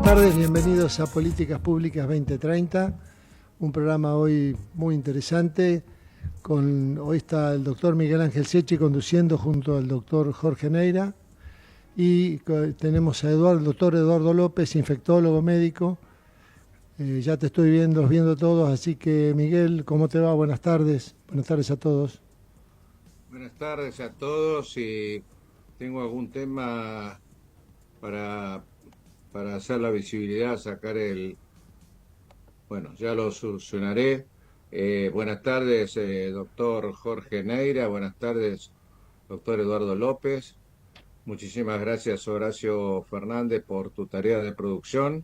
tardes, bienvenidos a Políticas Públicas 2030, un programa hoy muy interesante. Hoy está el doctor Miguel Ángel Secchi conduciendo junto al doctor Jorge Neira y tenemos a el doctor Eduardo López, infectólogo médico. Ya te estoy viendo todos, así que Miguel, ¿cómo te va? Buenas tardes a todos. Buenas tardes a todos y tengo algún tema para, para hacer la visibilidad, bueno, ya lo solucionaré. Buenas tardes, doctor Jorge Neira, buenas tardes, doctor Eduardo López. Muchísimas gracias, Horacio Fernández, por tu tarea de producción.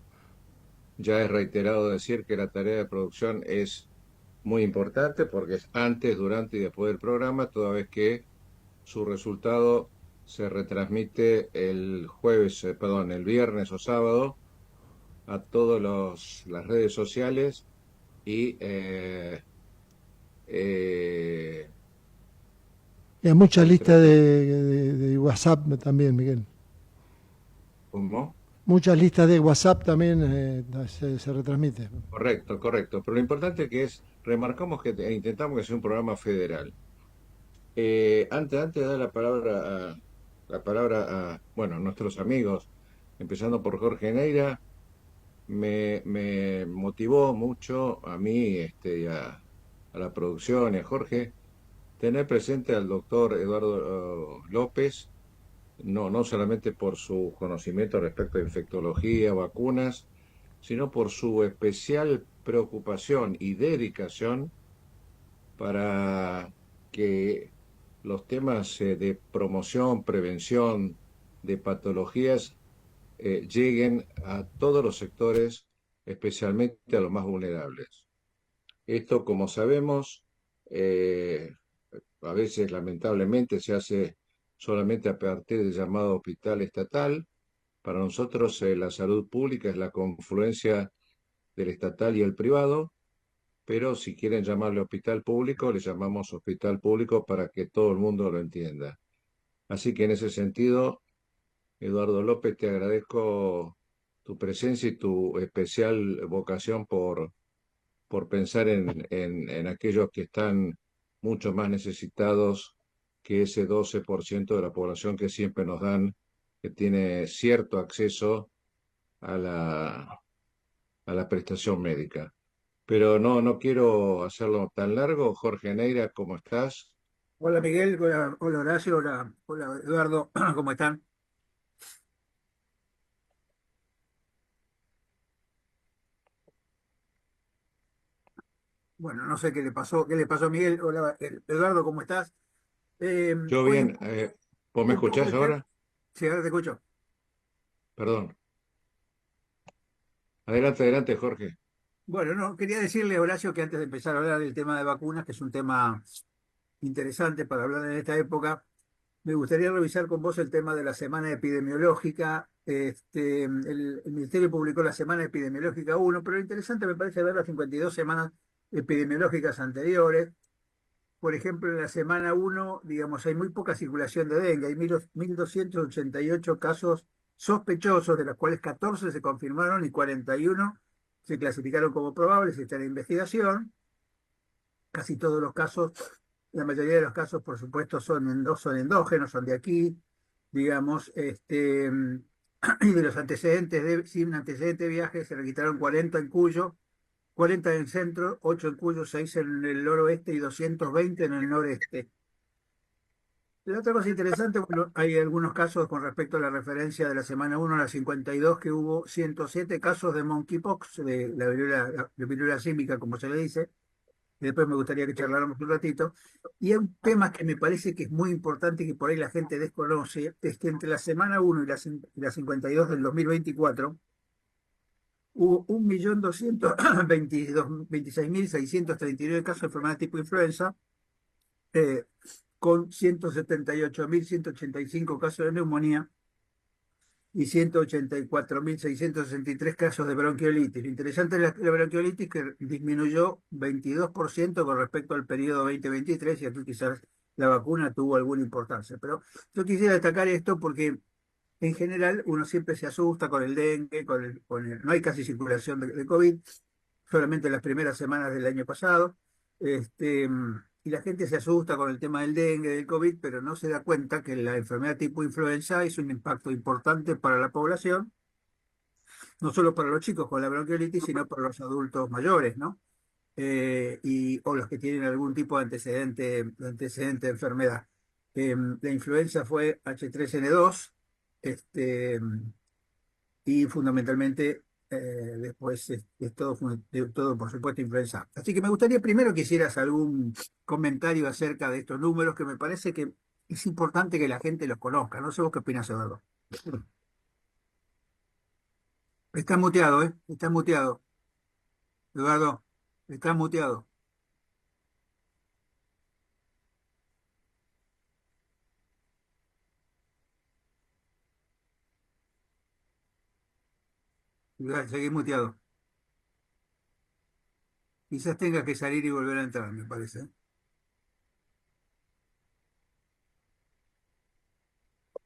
Ya es reiterado decir que la tarea de producción es muy importante porque es antes, durante y después del programa, toda vez que su resultado se retransmite el viernes o sábado a todas las redes sociales y eh, Y hay muchas hay listas tres. de WhatsApp también, Miguel. ¿Cómo? Muchas listas de WhatsApp también se retransmiten. Correcto, correcto. Pero lo importante que es, remarcamos que intentamos que sea un programa federal. Antes de dar la palabra a, bueno, nuestros amigos, empezando por Jorge Neira, me motivó mucho a mí a la producción y a Jorge tener presente al doctor Eduardo López, no solamente por su conocimiento respecto a infectología, vacunas, sino por su especial preocupación y dedicación para que los temas de promoción, prevención de patologías lleguen a todos los sectores, especialmente a los más vulnerables. Esto, como sabemos, a veces lamentablemente se hace solamente a partir del llamado hospital estatal. Para nosotros la salud pública es la confluencia del estatal y el privado, pero si quieren llamarle hospital público, le llamamos hospital público para que todo el mundo lo entienda. Así que en ese sentido, Eduardo López, te agradezco tu presencia y tu especial vocación por pensar en aquellos que están mucho más necesitados que ese 12% de la población que siempre nos dan, que tiene cierto acceso a la prestación médica. Pero no quiero hacerlo tan largo. Jorge Neira, ¿cómo estás? Hola Miguel, hola Horacio, hola Eduardo, ¿cómo están? Bueno, no sé qué le pasó a Miguel. Hola Eduardo, ¿cómo estás? Yo Hoy bien, ¿vos me un poco escuchás el tema, ahora? sí, ahora te escucho. Perdón. Adelante, adelante, Jorge. Bueno, no, quería decirle Horacio que antes de empezar a hablar del tema de vacunas, que es un tema interesante para hablar en esta época, me gustaría revisar con vos el tema de la semana epidemiológica. El Ministerio publicó la semana epidemiológica 1, pero lo interesante me parece ver las 52 semanas epidemiológicas anteriores. Por ejemplo, en la semana 1, digamos, hay muy poca circulación de dengue, hay 1.288 casos sospechosos, de los cuales 14 se confirmaron y 41 se clasificaron como probables y están en investigación. Casi todos los casos, la mayoría de los casos, por supuesto, son endógenos, son de aquí, digamos, y de los antecedentes, sin antecedente de viaje, se registraron 40 en Cuyo, 40 en el centro, 8 en Cuyo, 6 en el noroeste y 220 en el noreste. La otra cosa interesante, bueno, hay algunos casos con respecto a la referencia de la semana 1 a la 52, que hubo 107 casos de monkeypox, de la viruela símica, como se le dice, y después me gustaría que charláramos un ratito. Y hay un tema que me parece que es muy importante y que por ahí la gente desconoce, es que entre la semana 1 y la 52 del 2024 hubo 1.226.639 casos de enfermedad tipo influenza, eh, con 178.185 casos de neumonía y 184.663 casos de bronquiolitis. Lo interesante de la bronquiolitis que disminuyó 22% con respecto al periodo 2023, y aquí quizás la vacuna tuvo alguna importancia. Pero yo quisiera destacar esto porque en general uno siempre se asusta con el dengue, no hay casi circulación de COVID, solamente las primeras semanas del año pasado. Y la gente se asusta con el tema del dengue, del COVID, pero no se da cuenta que la enfermedad tipo influenza es un impacto importante para la población, no solo para los chicos con la bronquiolitis, sino para los adultos mayores, ¿no? O los que tienen algún tipo de antecedente de enfermedad. La influenza fue H3N2, este, y fundamentalmente después es todo, por supuesto, influenza. Así que me gustaría primero que hicieras algún comentario acerca de estos números, que me parece que es importante que la gente los conozca. No sé vos qué opinas, Eduardo. Está muteado, ¿eh? Está muteado. Eduardo, está muteado. Seguí muteado. Quizás tenga que salir y volver a entrar, me parece.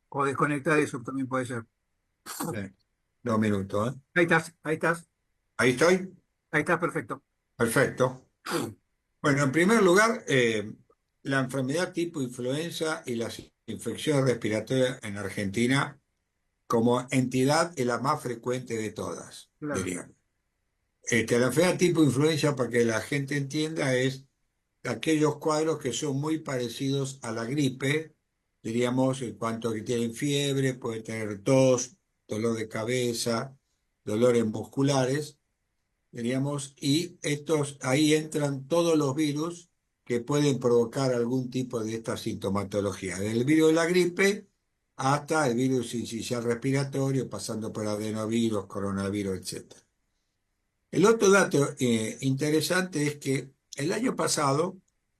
O desconectar eso también puede ser. Sí. 2 minutos, ¿eh? Ahí estás, ahí estás, Ahí estoy. ahí estás, perfecto. Perfecto. Bueno, en primer lugar, la enfermedad tipo influenza y las infecciones respiratorias en Argentina como entidad es la más frecuente de todas, Claro. diríamos. La enfermedad tipo influenza, para que la gente entienda, es aquellos cuadros que son muy parecidos a la gripe, diríamos, en cuanto a que tienen fiebre, pueden tener tos, dolor de cabeza, dolores musculares, diríamos, y ahí entran todos los virus que pueden provocar algún tipo de esta sintomatología, desde el virus de la gripe hasta el virus sincicial respiratorio, pasando por adenovirus, coronavirus, etc. El otro dato interesante es que el año pasado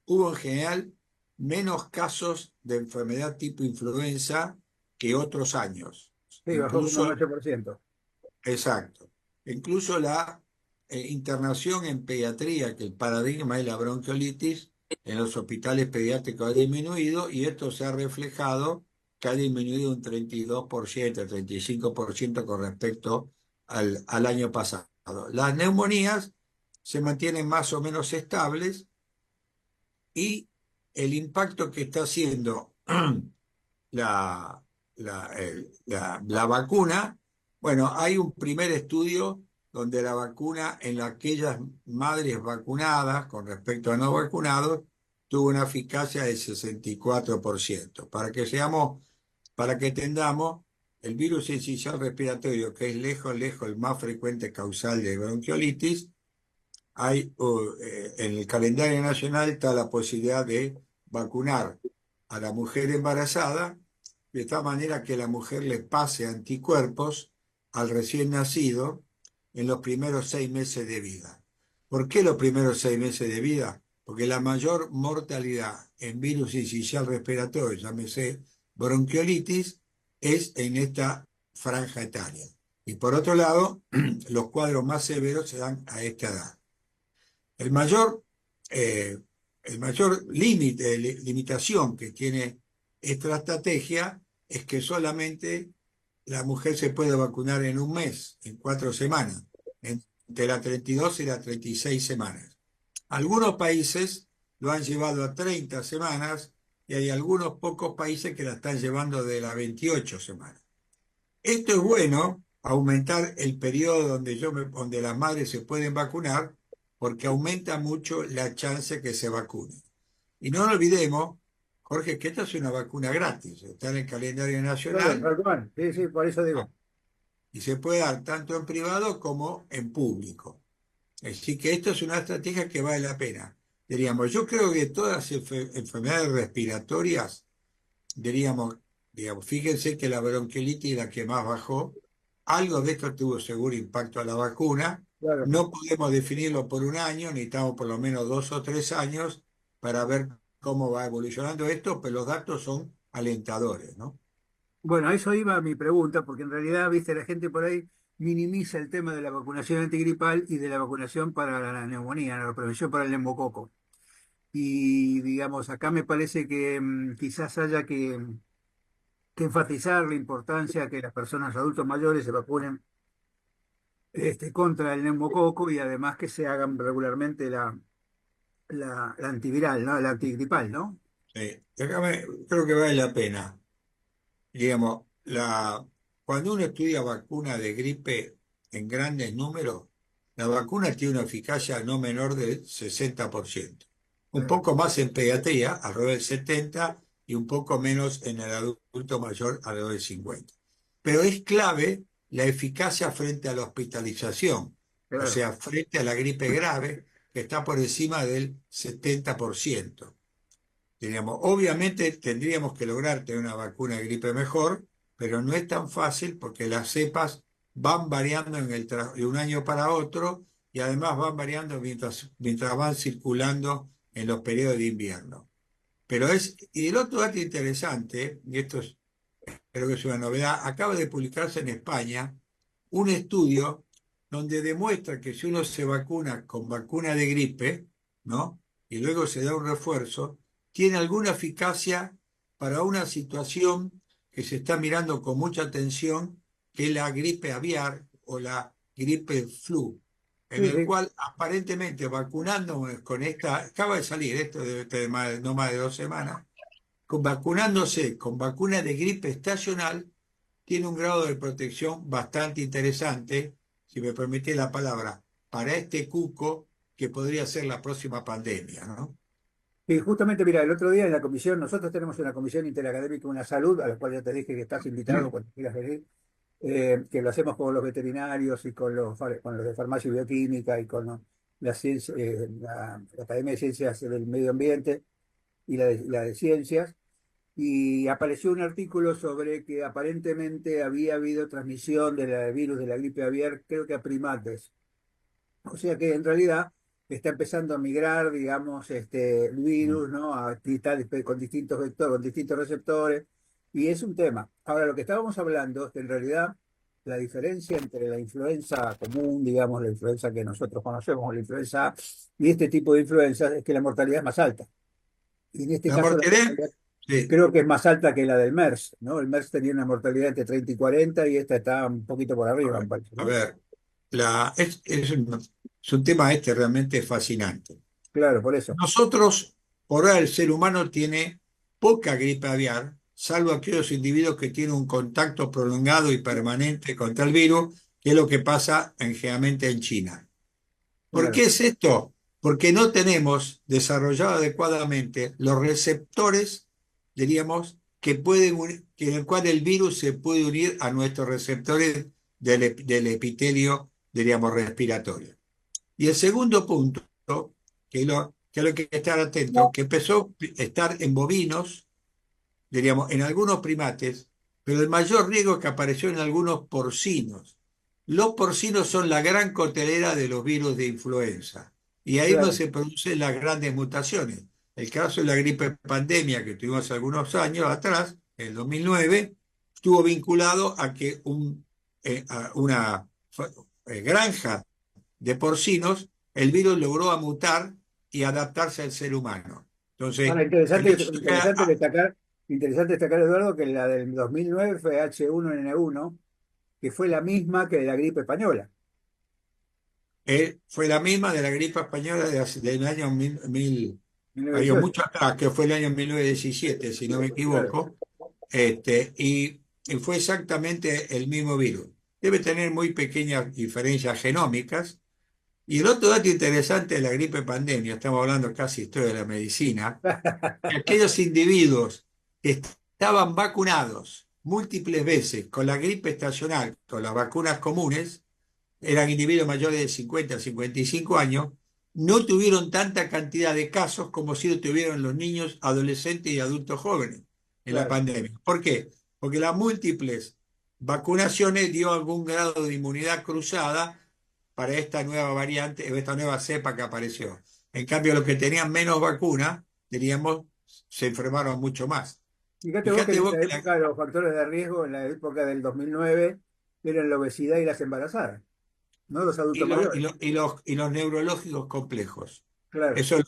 hubo en general menos casos de enfermedad tipo influenza que otros años. Sí, bajó como un Incluso, 8%. exacto, incluso la internación en pediatría, que el paradigma es la bronquiolitis, en los hospitales pediátricos ha disminuido y esto se ha reflejado que ha disminuido un 32%, 35% con respecto al año pasado. Las neumonías se mantienen más o menos estables y el impacto que está haciendo la, la vacuna, bueno, hay un primer estudio donde la vacuna en aquellas madres vacunadas con respecto a no vacunados tuvo una eficacia de 64%. Para que entendamos, el virus sincicial respiratorio, que es lejos, lejos el más frecuente causal de bronquiolitis, en el calendario nacional está la posibilidad de vacunar a la mujer embarazada, de tal manera que la mujer le pase anticuerpos al recién nacido en los primeros 6 meses de vida. ¿Por qué los primeros 6 meses de vida? Porque la mayor mortalidad en virus sincicial respiratorio, llámese bronquiolitis, es en esta franja etaria. Y por otro lado, los cuadros más severos se dan a esta edad. El mayor, eh, el mayor limitación que tiene esta estrategia es que solamente la mujer se puede vacunar en un mes, en 4 semanas, entre las 32 y las 36 semanas. Algunos países lo han llevado a 30 semanas y hay algunos pocos países que la están llevando de las 28 semanas. Esto es bueno, aumentar el periodo donde las madres se pueden vacunar, porque aumenta mucho la chance que se vacunen. Y no olvidemos, Jorge, que esta es una vacuna gratis, está en el calendario Claro, nacional tal cual. Sí, sí, por eso digo. y se puede dar tanto en privado como en público. Así que esto es una estrategia que vale la pena. Diríamos, yo creo que todas las enfermedades respiratorias, diríamos, fíjense que la bronquiolitis es la que más bajó. Algo de esto tuvo seguro impacto a la vacuna. Claro. No podemos definirlo por un año, necesitamos por lo menos 2 o 3 años para ver cómo va evolucionando esto, pero los datos son alentadores, ¿no? Bueno, a eso iba mi pregunta, porque en realidad, viste, la gente por ahí minimiza el tema de la vacunación antigripal y de la vacunación para la neumonía, la prevención para el neumococo. Y digamos, acá me parece que quizás haya que que enfatizar la importancia de que las personas adultos mayores se vacunen contra el neumococo y además que se hagan regularmente la antiviral, ¿no? La antigripal, ¿no? Creo que vale la pena. Digamos, cuando uno estudia vacuna de gripe en grandes números, la vacuna tiene una eficacia no menor del 60%. Un poco más en pediatría, alrededor del 70%, y un poco menos en el adulto mayor, alrededor del 50%. Pero es clave la eficacia frente a la hospitalización, o Claro. sea, frente a la gripe grave, que está por encima del 70%. Diríamos, obviamente tendríamos que lograr tener una vacuna de gripe mejor, pero no es tan fácil porque las cepas van variando de un año para otro y además van variando mientras van circulando en los periodos de invierno. Y el otro dato interesante, y esto creo que es una novedad, acaba de publicarse en España un estudio donde demuestra que si uno se vacuna con vacuna de gripe, ¿no? Y luego se da un refuerzo, tiene alguna eficacia para una situación que se está mirando con mucha atención, que es la gripe aviar o la gripe flu, en Sí, el sí. cual aparentemente vacunándonos con esta, acaba de salir, esto debe tener no más de 2 semanas, vacunándose con vacuna de gripe estacional, tiene un grado de protección bastante interesante, si me permite la palabra, para este cuco que podría ser la próxima pandemia, ¿no? Y justamente, mira, el otro día en la comisión, nosotros tenemos una comisión interacadémica de una salud, a la cual ya te dije que estás invitado cuando quieras venir, que lo hacemos con los veterinarios y con los de farmacia y bioquímica y con la Academia de Ciencias del Medio Ambiente y la de Ciencias. Y apareció un artículo sobre que aparentemente había habido transmisión del virus de la gripe aviar, creo que a primates. O sea que en realidad está empezando a migrar, digamos, el virus, ¿no? Con distintos vectores, con distintos receptores, y es un tema. Ahora, lo que estábamos hablando es que en realidad la diferencia entre la influenza común, digamos, la influenza que nosotros conocemos, la influenza A, y este tipo de influenza es que la mortalidad es más alta. Y en este La caso la mortalidad, mortalidad sí, creo que es más alta que la del MERS, ¿no? El MERS tenía una mortalidad entre 30 y 40 y esta está un poquito por arriba, me parece, a ¿no? ver, es un tema realmente fascinante. Claro, por eso. Nosotros, por ahora, el ser humano tiene poca gripe aviar, salvo aquellos individuos que tienen un contacto prolongado y permanente contra el virus, que es lo que pasa generalmente en China. ¿Por Claro. qué es esto? Porque no tenemos desarrollado adecuadamente los receptores, diríamos, en el cual el virus se puede unir a nuestros receptores del epitelio, diríamos, respiratorio. Y el segundo punto, que es lo que hay que estar atento, que empezó a estar en bovinos, diríamos, en algunos primates, pero el mayor riesgo es que apareció en algunos porcinos. Los porcinos son la gran cotelera de los virus de influenza. Y ahí es donde Claro. se producen las grandes mutaciones. El caso de la gripe pandemia que tuvimos algunos años atrás, en el 2009, estuvo vinculado a que una granja de porcinos, el virus logró mutar y adaptarse al ser humano. Entonces, Ahora, el hecho de interesante destacar, Eduardo, que la del 2009 fue H1N1, que fue la misma que la gripe española. fue la misma de la gripe española del año hay 1918. mucho atrás, que fue el año 1917, si no me Claro. equivoco, y fue exactamente el mismo virus. Debe tener muy pequeñas diferencias genómicas. Y el otro dato interesante de la gripe pandemia, estamos hablando casi historia de la medicina, que aquellos individuos que estaban vacunados múltiples veces con la gripe estacional, con las vacunas comunes, eran individuos mayores de 50 a 55 años, no tuvieron tanta cantidad de casos como si lo tuvieron los niños, adolescentes y adultos jóvenes en la Claro. pandemia. ¿Por qué? Porque las múltiples vacunaciones dio algún grado de inmunidad cruzada para esta nueva variante, esta nueva cepa que apareció. En cambio, los que tenían menos vacuna, diríamos, se enfermaron mucho más. Fíjate vos que Fíjate en vos esa que época los factores de riesgo, en la época del 2009, eran la obesidad y las embarazadas, no los y, adultos lo- y mayores. lo- y los, y los neurológicos complejos. Claro. Eso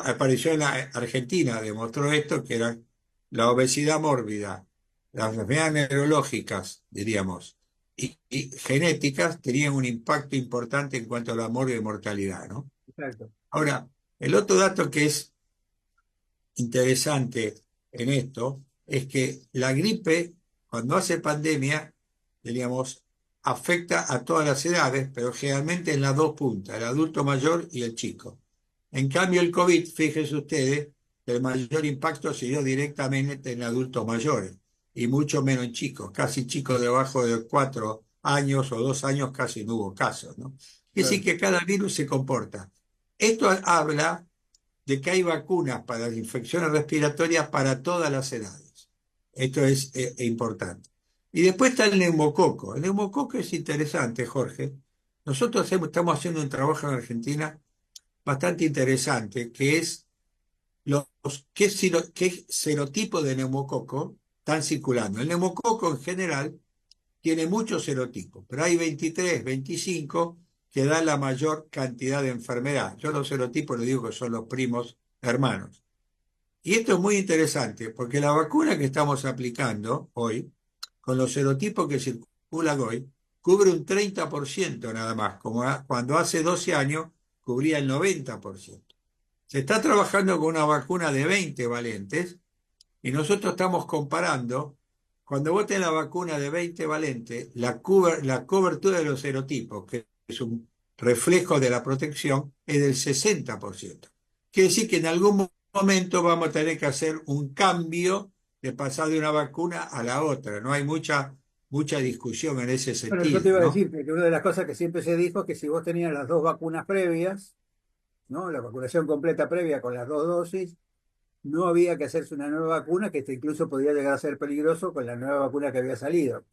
apareció en la Argentina, demostró esto, que era la obesidad mórbida, las enfermedades neurológicas, diríamos, y genéticas tenían un impacto importante en cuanto a la morgue y mortalidad, ¿no? Exacto. Ahora, el otro dato que es interesante en esto es que la gripe, cuando hace pandemia, diríamos, afecta a todas las edades, pero generalmente en las dos puntas, el adulto mayor y el chico. En cambio, el COVID, fíjense ustedes, el mayor impacto se dio directamente en adultos mayores y mucho menos en chicos. Casi chicos debajo de 4 años o 2 años casi no hubo casos, ¿no? Es decir, Claro. que cada virus se comporta. Esto habla de que hay vacunas para las infecciones respiratorias para todas las edades. Esto es importante. Y después está el neumococo. El neumococo es interesante, Jorge. Nosotros estamos haciendo un trabajo en Argentina bastante interesante, que es qué serotipos de neumococo están circulando. El neumococo en general tiene muchos serotipos, pero hay 23, 25 que dan la mayor cantidad de enfermedad. Yo los serotipos les digo que son los primos hermanos. Y esto es muy interesante, porque la vacuna que estamos aplicando hoy, con los serotipos que circulan hoy, cubre un 30% nada más, como cuando hace 12 años cubría el 90%. Se está trabajando con una vacuna de 20 valentes y nosotros estamos comparando, cuando vos tenés la vacuna de 20 valentes, la cobertura de los serotipos, que es un reflejo de la protección, es del 60%. Quiere decir que en algún momento vamos a tener que hacer un cambio de pasar de una vacuna a la otra. No hay mucha discusión en ese Bueno, yo te sentido, iba a ¿no? decir que una de las cosas que siempre se dijo es que si vos tenías las dos vacunas previas, ¿no? La vacunación completa previa con las dos dosis, no había que hacerse una nueva vacuna, que este incluso podía llegar a ser peligroso con la nueva vacuna que había salido.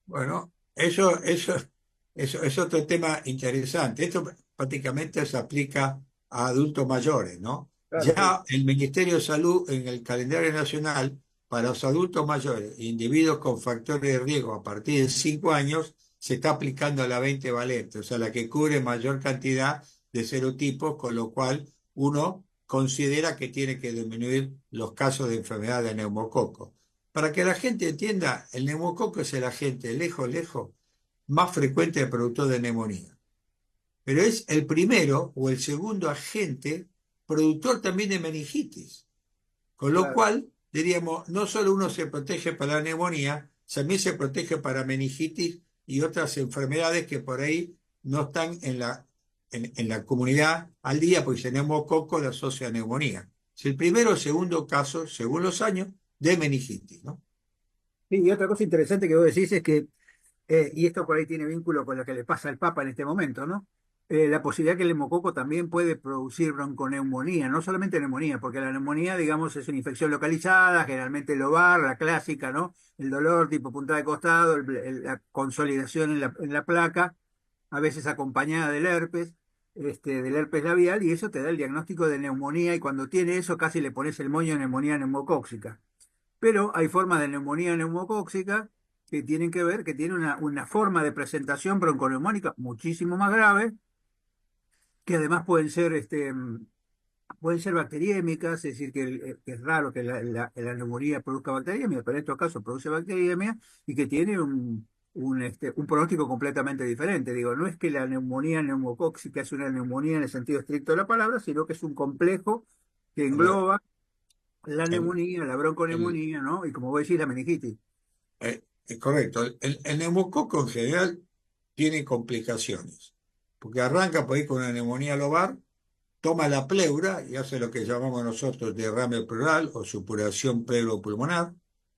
Bueno, eso es otro tema interesante. Esto prácticamente se aplica a adultos mayores, ¿no? Claro, sí. Ya el Ministerio de Salud en el calendario nacional para los adultos mayores, individuos con factores de riesgo a partir de 5 años, se está aplicando a la 20 valente, o sea, la que cubre mayor cantidad de serotipos, con lo cual uno considera que tiene que disminuir los casos de enfermedad de neumococo. Para que la gente entienda, el neumococo es el agente lejos, lejos más frecuente de productor de neumonía. Pero es el primero o el segundo agente productor también de meningitis. Con lo Claro. cual, diríamos, no solo uno se protege para la neumonía, también se protege para meningitis y otras enfermedades que por ahí no están en la comunidad al día, porque si neumococo la asocia a neumonía. Es el primero o segundo caso, según los años, de meningitis, ¿no? Sí, y otra cosa interesante que vos decís es que, y esto por ahí tiene vínculo con lo que le pasa al Papa en este momento, ¿no? La posibilidad que el hemococo también puede producir bronconeumonía, no solamente neumonía, porque la neumonía, digamos, es una infección localizada, generalmente lobar, la clásica, ¿no? El dolor tipo punta de costado, la consolidación en la placa, a veces acompañada del herpes labial, y eso te da el diagnóstico de neumonía, y cuando tiene eso casi le pones el moño de neumonía neumocóxica. Pero hay formas de neumonía neumocóxica que tienen que ver, que tienen una forma de presentación bronconeumónica muchísimo más grave, que además pueden ser bacteriémicas, es decir, que es raro que la neumonía produzca bacteriemia, pero en estos casos produce bacteriemia y que tiene un pronóstico completamente diferente. Digo, no es que la neumonía neumocóxica es una neumonía en el sentido estricto de la palabra, sino que es un complejo que A ver, engloba la el, neumonía, la el, bronconeumonía, ¿no? Y como vos decís, la meningitis. correcto, el neumococo en general tiene complicaciones, porque arranca por ahí con una neumonía lobar, toma la pleura y hace lo que llamamos nosotros derrame pleural o supuración pleuropulmonar,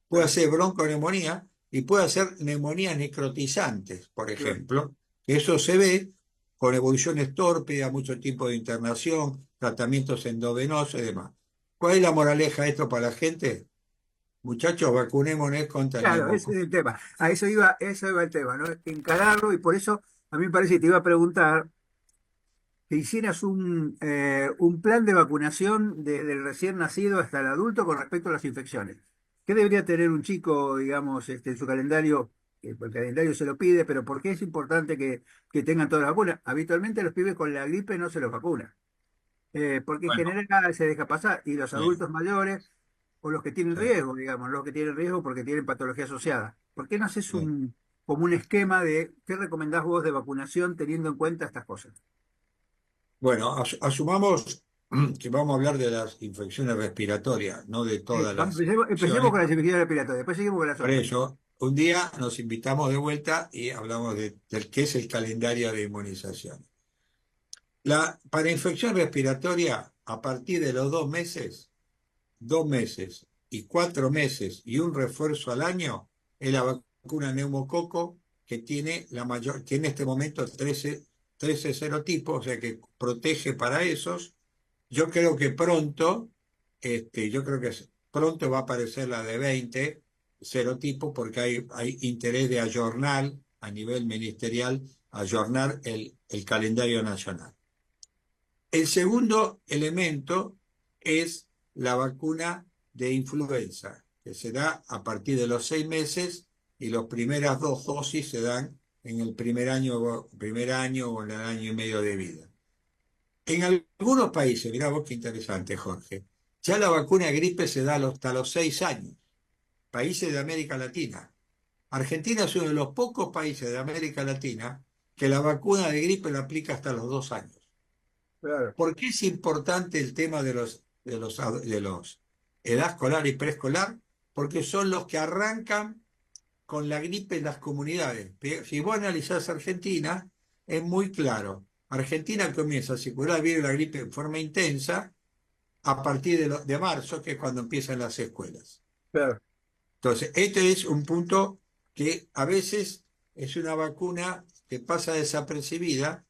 puede Claro, hacer bronconeumonía y puede hacer neumonías necrotizantes, por claro. ejemplo, que eso se ve con evoluciones tórpidas, mucho tiempo de internación, tratamientos endovenosos y demás. ¿Cuál es la moraleja de esto para la gente? Muchachos, vacunémonos contra el Claro, ese es neumococo. el tema. A eso iba el tema, ¿no? Encararlo, y por eso a mí me parece que te iba a preguntar que hicieras un plan de vacunación desde el recién nacido hasta el adulto con respecto a las infecciones. ¿Qué debería tener un chico, digamos, en su calendario? El calendario se lo pide, pero ¿por qué es importante que tengan todas las vacunas? Habitualmente los pibes con la gripe no se los vacunan, porque en Bueno, general se deja pasar, y los sí. adultos mayores. o los que tienen riesgo, digamos, los que tienen riesgo porque tienen patología asociada. ¿Por qué no haces Sí. como un esquema de qué recomendás vos de vacunación teniendo en cuenta estas cosas? Bueno, asumamos que vamos a hablar de las infecciones respiratorias, no de todas las Empecemos infecciones. con las infecciones respiratorias, después seguimos con las Por otras. eso, un día nos invitamos de vuelta y hablamos del qué es el calendario de inmunización. Para infección respiratoria, a partir de los 2 meses y 4 meses y un refuerzo al año, es la vacuna neumococo que tiene en este momento 13 serotipos, o sea que protege para esos. Yo creo que pronto, pronto va a aparecer la de 20 serotipos porque hay interés de ayornar a nivel ministerial, ayornar el calendario nacional. El segundo elemento es la vacuna de influenza, que se da a partir de los 6 meses y las primeras 2 dosis se dan en el primer año o en el año y medio de vida. En algunos países, mirá vos qué interesante, Jorge, ya la vacuna de gripe se da hasta los 6 años, países de América Latina. Argentina es uno de los pocos países de América Latina que la vacuna de gripe la aplica hasta los 2 años. Claro. ¿Por qué es importante el tema de los edad escolar y preescolar? Porque son los que arrancan con la gripe en las comunidades. Si vos analizás Argentina, es muy claro. Argentina comienza a circular el virus de la gripe en forma intensa a partir de marzo, que es cuando empiezan las escuelas. Claro. Entonces, este es un punto que a veces es una vacuna que pasa desapercibida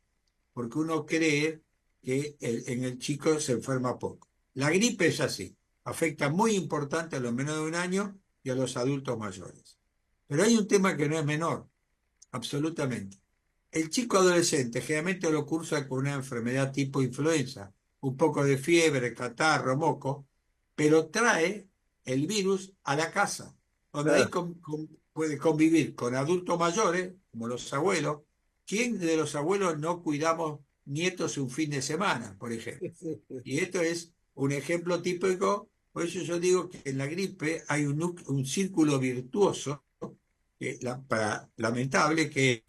porque uno cree que en el chico se enferma poco. La gripe es así, afecta muy importante a los menores de un año y a los adultos mayores. Pero hay un tema que no es menor, absolutamente. El chico adolescente generalmente lo cursa con una enfermedad tipo influenza, un poco de fiebre, catarro, moco, pero trae el virus a la casa, donde ahí Claro. puede convivir con adultos mayores, como los abuelos. ¿Quién de los abuelos no cuidamos nietos un fin de semana, por ejemplo? Y esto es un ejemplo típico, por eso yo digo que en la gripe hay un círculo virtuoso, lamentable, que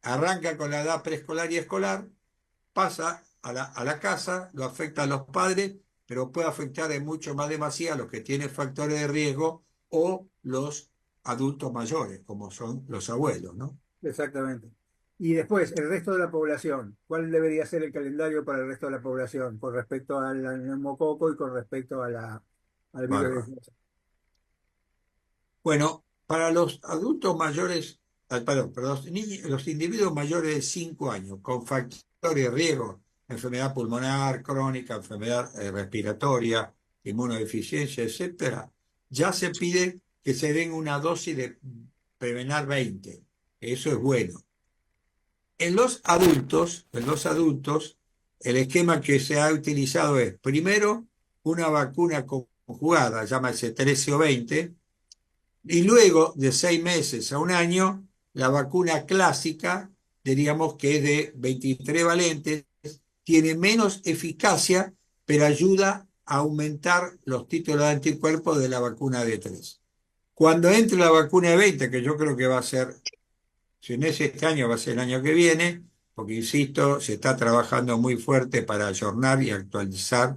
arranca con la edad preescolar y escolar, pasa a la casa, lo afecta a los padres, pero puede afectar en mucho más demasía a los que tienen factores de riesgo o los adultos mayores, como son los abuelos, ¿no? Exactamente. Y después, el resto de la población, ¿cuál debería ser el calendario para el resto de la población con respecto al neumococo y con respecto al virus de Bárbaro. influenza? Bueno, para los adultos mayores, perdón, los individuos mayores de 5 años con factores de riesgo, enfermedad pulmonar crónica, enfermedad respiratoria, inmunodeficiencia, etcétera, ya se pide que se den una dosis de Prevenar 20. Eso es bueno. En los adultos, el esquema que se ha utilizado es, primero, una vacuna conjugada, llámase 13 o 20, y luego de 6 meses a un año, la vacuna clásica, diríamos que es de 23 valentes, tiene menos eficacia, pero ayuda a aumentar los títulos de anticuerpos de la vacuna de 3. Cuando entre la vacuna de 20, que yo creo que va a ser, si no es este año, va a ser el año que viene, porque insisto, se está trabajando muy fuerte para ayornar y actualizar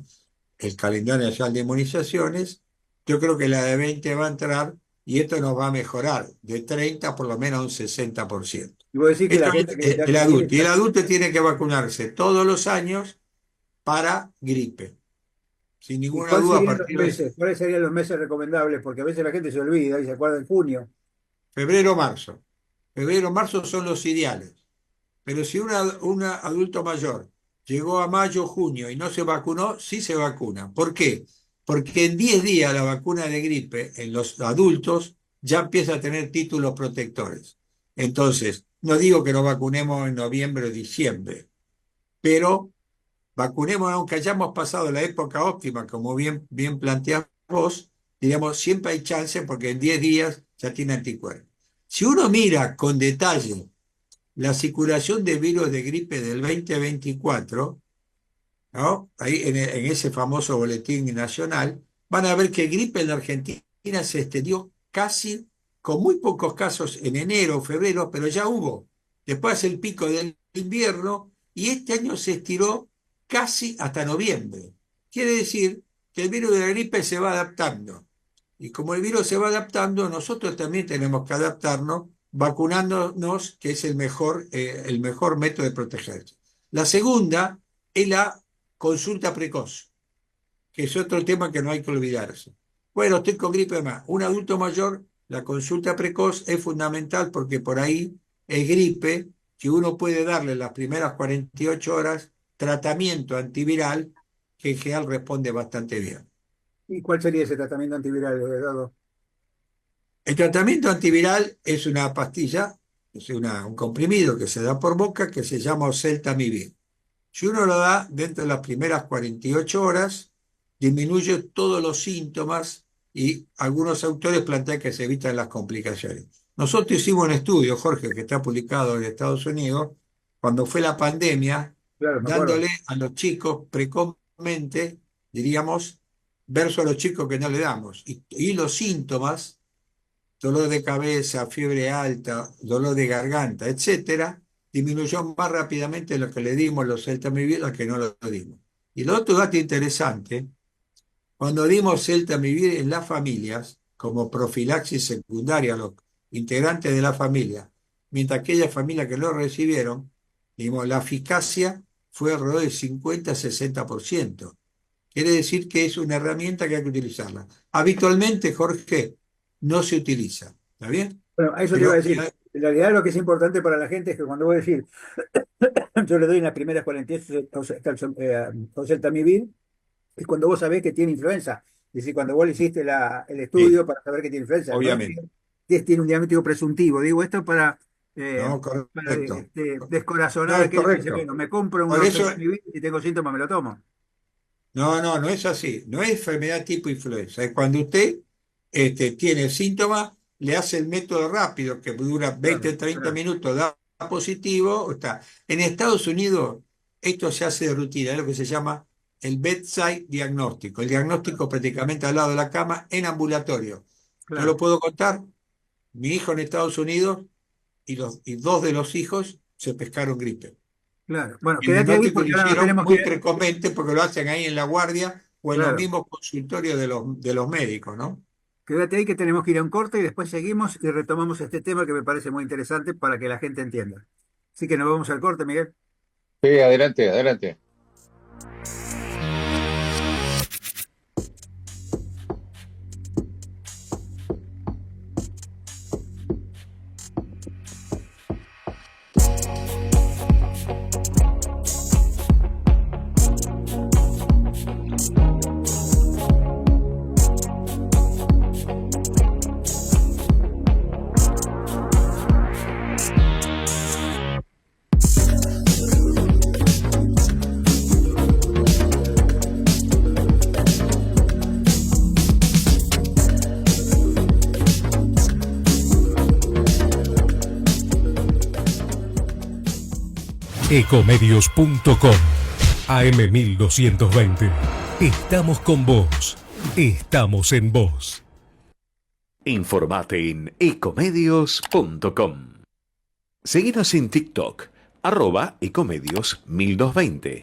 el calendario nacional de inmunizaciones, yo creo que la de 20 va a entrar y esto nos va a mejorar de 30 por lo menos a un 60%. Y vos decís que Esto la gente que es ya el tiene... adulto. Y el adulto tiene que vacunarse todos los años para gripe. Sin ¿Y ninguna cuáles duda, a serían los partir de meses? ¿Cuáles serían los meses recomendables? Porque a veces la gente se olvida y se acuerda en junio. febrero, marzo. Febrero, marzo son los ideales. Pero si un adulto mayor llegó a mayo, junio y no se vacunó, sí se vacuna. ¿Por qué? Porque en 10 días la vacuna de gripe en los adultos ya empieza a tener títulos protectores. Entonces, no digo que nos vacunemos en noviembre o diciembre, pero vacunemos aunque hayamos pasado la época óptima, como bien planteás vos, digamos, siempre hay chance porque en 10 días ya tiene anticuerpos. Si uno mira con detalle la circulación de virus de gripe del 2024, ¿no? Ahí en ese famoso boletín nacional, van a ver que gripe en la Argentina se extendió casi con muy pocos casos en enero o febrero, pero ya hubo. Después el pico del invierno y este año se estiró casi hasta noviembre. Quiere decir que el virus de la gripe se va adaptando. Y como el virus se va adaptando, nosotros también tenemos que adaptarnos vacunándonos, que es el mejor método de protegerse. La segunda es la consulta precoz, que es otro tema que no hay que olvidarse. Bueno, estoy con gripe más. Un adulto mayor, la consulta precoz es fundamental porque por ahí es gripe, que uno puede darle las primeras 48 horas tratamiento antiviral, que en general responde bastante bien. ¿Y cuál sería ese tratamiento antiviral, Eduardo? El tratamiento antiviral es una pastilla, es un comprimido que se da por boca que se llama oseltamivir. Si uno lo da dentro de las primeras 48 horas, disminuye todos los síntomas y algunos autores plantean que se evitan las complicaciones. Nosotros hicimos un estudio, Jorge, que está publicado en Estados Unidos, cuando fue la pandemia, Claro, me acuerdo. dándole a los chicos precozmente, diríamos, versus a los chicos que no le damos. Y los síntomas, dolor de cabeza, fiebre alta, dolor de garganta, etcétera, disminuyó más rápidamente de lo que le dimos los Celtamivir a que no lo dimos. Y el otro dato interesante, cuando dimos Celtamivir en las familias, como profilaxis secundaria a los integrantes de la familia, mientras aquellas familias que lo recibieron, dimos, la eficacia fue alrededor del 50-60%. Quiere decir que es una herramienta que hay que utilizarla. Habitualmente, Jorge, no se utiliza. ¿Está bien? Bueno, a eso te iba a Pero decir. En realidad lo que es importante para la gente es que cuando voy a decir, yo le doy en las primeras 48 oseltamivir, es cuando vos sabés que tiene influenza. Es decir, cuando vos le hiciste el sí, estudio para saber que tiene influenza, no es obviamente. que tiene un diagnóstico presuntivo. Digo esto No, para correcto. descorazonar No, a es aquellos que dicen, correcto. bueno, me compro un Por eso, oseltamivir y si tengo síntomas me lo tomo. no es así. No es enfermedad tipo influenza. Es cuando usted tiene síntomas, le hace el método rápido, que dura Claro, 20-30 claro, minutos, da positivo, está. En Estados Unidos, esto se hace de rutina, es lo que se llama el bedside diagnóstico. El claro, diagnóstico prácticamente al lado de la cama en ambulatorio. Yo lo claro, puedo contar. Mi hijo en Estados Unidos y dos de los hijos se pescaron gripe. claro. Bueno, El quédate ahí diagnóstico lo porque ahora nos hicieron tenemos que muy ir. precozmente porque lo hacen ahí en la guardia o en los Claro. mismos consultorios de los médicos, ¿no? Quédate ahí que tenemos que ir a un corte y después seguimos y retomamos este tema que me parece muy interesante para que la gente entienda. Así que nos vamos al corte, Miguel. Sí, adelante, adelante. Ecomedios.com AM1220. Estamos con vos. Estamos en vos. Informate en ecomedios.com. Seguinos en TikTok, @ecomedios1220.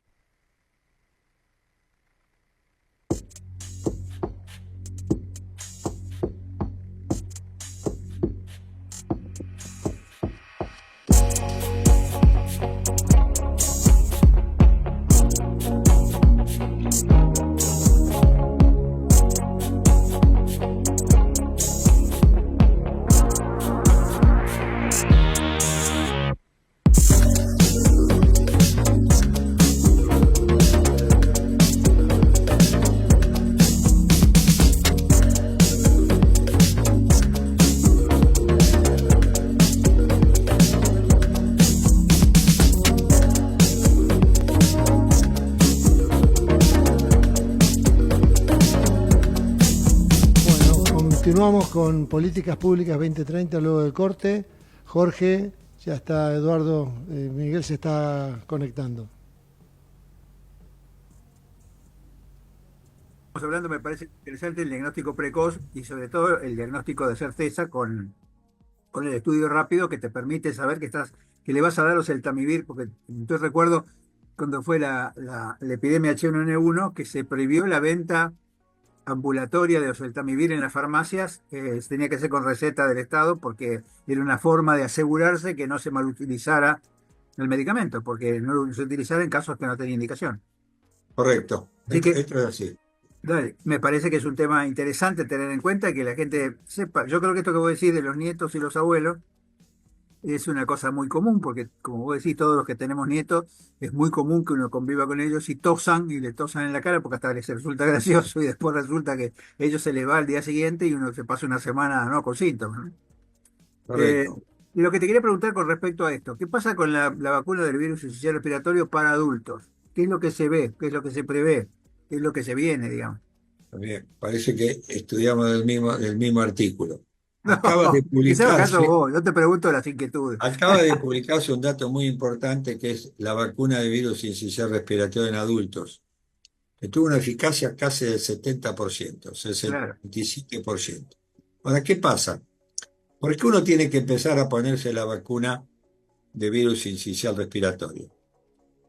Bueno, continuamos con Políticas Públicas 2030 luego del corte. Jorge, ya está Eduardo, Miguel se está conectando. hablando, me parece interesante el diagnóstico precoz y sobre todo el diagnóstico de certeza con el estudio rápido que te permite saber que le vas a dar oseltamivir, porque entonces recuerdo cuando fue la epidemia H1N1 que se prohibió la venta ambulatoria de oseltamivir en las farmacias, tenía que ser con receta del Estado porque era una forma de asegurarse que no se malutilizara el medicamento, porque no se utilizara en casos que no tenía indicación. Correcto. Así que Esto es así. dale, me parece que es un tema interesante tener en cuenta y que la gente sepa. Yo creo que esto que vos decís de los nietos y los abuelos es una cosa muy común, porque como vos decís, todos los que tenemos nietos, es muy común que uno conviva con ellos y tosan y le tosan en la cara porque hasta les resulta gracioso y después resulta que ellos se les va al día siguiente y uno se pasa una semana no con síntomas, ¿no? Eh, Correcto. y lo que te quería preguntar con respecto a esto, ¿qué pasa con la vacuna del virus sincicial respiratorio para adultos? ¿Qué es lo que se ve? ¿Qué es lo que se prevé? ¿Qué es lo que se viene, digamos? Bien, parece que estudiamos del mismo artículo. No, Acaba de quizás acaso publicarse, vos, yo te pregunto las inquietudes. acaba de publicarse un dato muy importante que es la vacuna de virus sincicial respiratorio en adultos, que tuvo una eficacia casi del 70%, Claro. 67%. Ahora, ¿qué pasa? ¿Por qué uno tiene que empezar a ponerse la vacuna de virus sincicial respiratorio?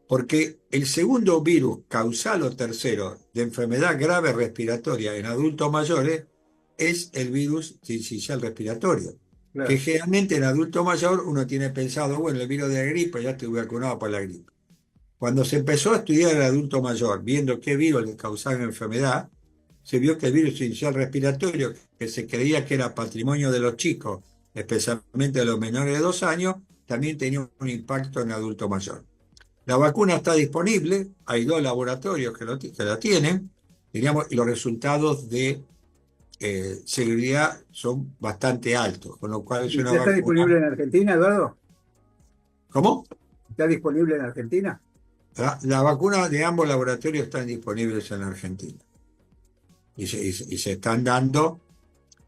Porque el segundo virus causal o tercero de enfermedad grave respiratoria en adultos mayores es el virus sincicial respiratorio, que Claro. generalmente en adulto mayor uno tiene pensado, bueno, el virus de la gripe, ya estoy vacunado para la gripe. Cuando se empezó a estudiar el adulto mayor, viendo qué virus le causaba enfermedad, se vio que el virus sincicial respiratorio, que se creía que era patrimonio de los chicos, especialmente de los menores de 2 años, también tenía un impacto en adulto mayor. La vacuna está disponible, hay 2 laboratorios que la tienen, diríamos, y los resultados de seguridad son bastante altos, con lo cual es ¿Y una ya está vacuna. disponible en Argentina, Eduardo? ¿Cómo? ¿Está disponible en Argentina? La vacuna de ambos laboratorios están disponibles en Argentina y se están dando,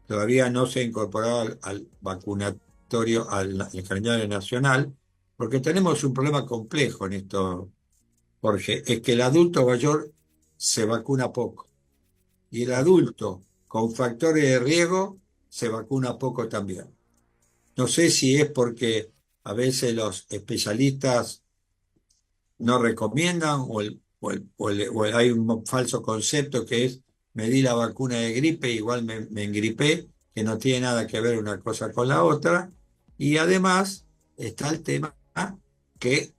todavía no se ha incorporado al vacunatorio, al calendario nacional, porque tenemos un problema complejo en esto, Jorge, es que el adulto mayor se vacuna poco y el adulto con factores de riesgo se vacuna poco también. No sé si es porque a veces los especialistas no recomiendan o hay un falso concepto que es me di la vacuna de gripe, igual me engripé, que no tiene nada que ver una cosa con la otra. Y además está el tema que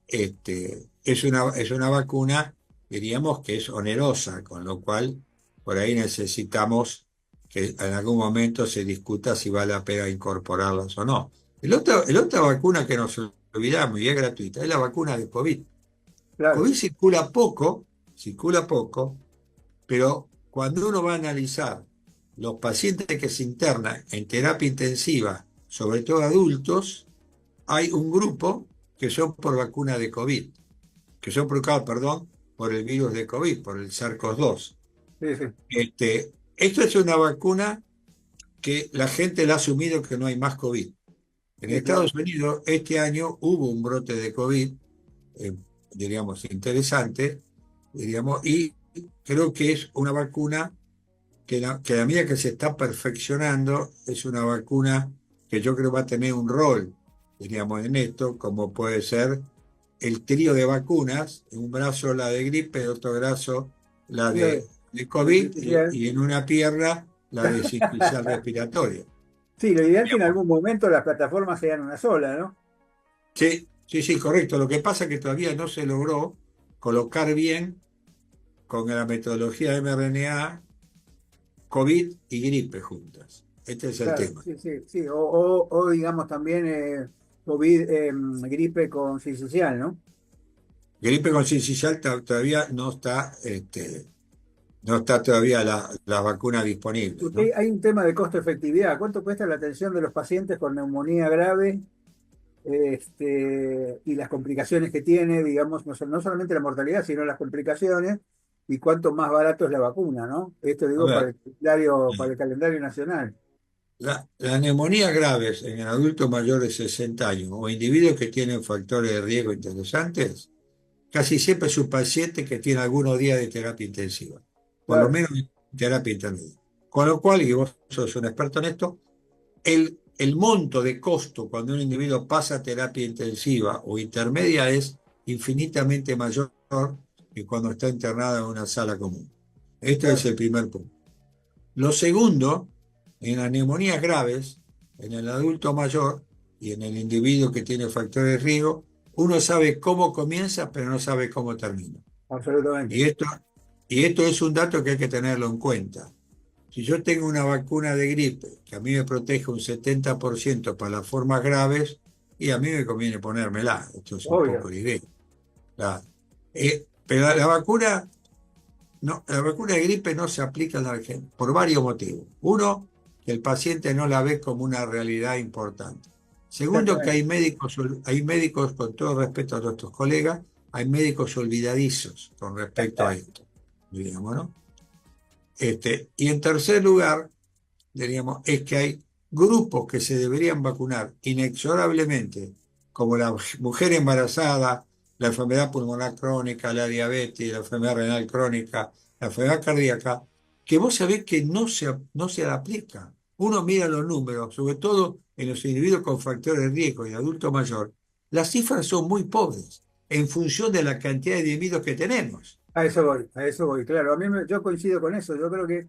es una vacuna, diríamos que es onerosa, con lo cual por ahí necesitamos que en algún momento se discuta si vale la pena incorporarlas o no. La otra vacuna que nos olvidamos y es gratuita es la vacuna de COVID. Claro. COVID circula poco, pero cuando uno va a analizar los pacientes que se internan en terapia intensiva, sobre todo adultos, hay un grupo que son por vacuna de COVID, que son provocados, perdón, por el virus de COVID, por el SARS-CoV-2. Sí, sí. Esto es una vacuna que la gente le ha asumido que no hay más COVID. En Sí, claro. Estados Unidos este año hubo un brote de COVID, eh, diríamos, interesante, diríamos, y creo que es una vacuna que a la medida que se está perfeccionando, es una vacuna que yo creo va a tener un rol, diríamos, en esto, como puede ser el trío de vacunas, en un brazo la de gripe, en otro brazo la Claro. de Sí, COVID sí, y en una pierna la de sincicial respiratoria. sí, lo ideal es que en Digamos, algún momento las plataformas sean una sola, ¿no? sí, sí, sí, correcto. Lo que pasa es que todavía no se logró colocar bien con la metodología de mRNA COVID y gripe juntas. Este es el Claro, tema. sí, sí, sí. O digamos también COVID, gripe con sincicial, ¿no? Gripe con sincicial todavía no está todavía la vacuna disponible, Porque ¿no? hay un tema de costo-efectividad. ¿Cuánto cuesta la atención de los pacientes con neumonía grave, y las complicaciones que tiene, digamos, no solamente la mortalidad, sino las complicaciones, y cuánto más barato es la vacuna, ¿no? Esto A digo ver, para el calendario nacional. las neumonías graves en adultos mayores de 60 años o individuos que tienen factores de riesgo interesantes, casi siempre es un paciente que tiene algunos días de terapia intensiva. Por lo Claro, menos terapia intermedia. Con lo cual, y vos sos un experto en esto, el monto de costo cuando un individuo pasa a terapia intensiva o intermedia es infinitamente mayor que cuando está internado en una sala común. Este es el primer punto. Lo segundo, en las neumonías graves, en el adulto mayor y en el individuo que tiene factores de riesgo, uno sabe cómo comienza, pero no sabe cómo termina. Absolutamente. Y esto es un dato que hay que tenerlo en cuenta. Si yo tengo una vacuna de gripe que a mí me protege un 70% para las formas graves, y a mí me conviene ponérmela. Esto es un Obvio. poco de idea. Claro. Pero la vacuna de gripe no se aplica a la gente por varios motivos. Uno, que el paciente no la ve como una realidad importante. Segundo, que hay médicos, con todo respeto a nuestros colegas, hay médicos olvidadizos con respecto a esto, digamos, ¿no? Y en tercer lugar, diríamos, es que hay grupos que se deberían vacunar inexorablemente, como la mujer embarazada, la enfermedad pulmonar crónica, la diabetes, la enfermedad renal crónica, la enfermedad cardíaca, que vos sabés que no se aplica. Uno mira los números, sobre todo en los individuos con factores de riesgo y adulto mayor, las cifras son muy pobres en función de la cantidad de individuos que tenemos. A eso voy, claro. Yo coincido con eso. Yo creo que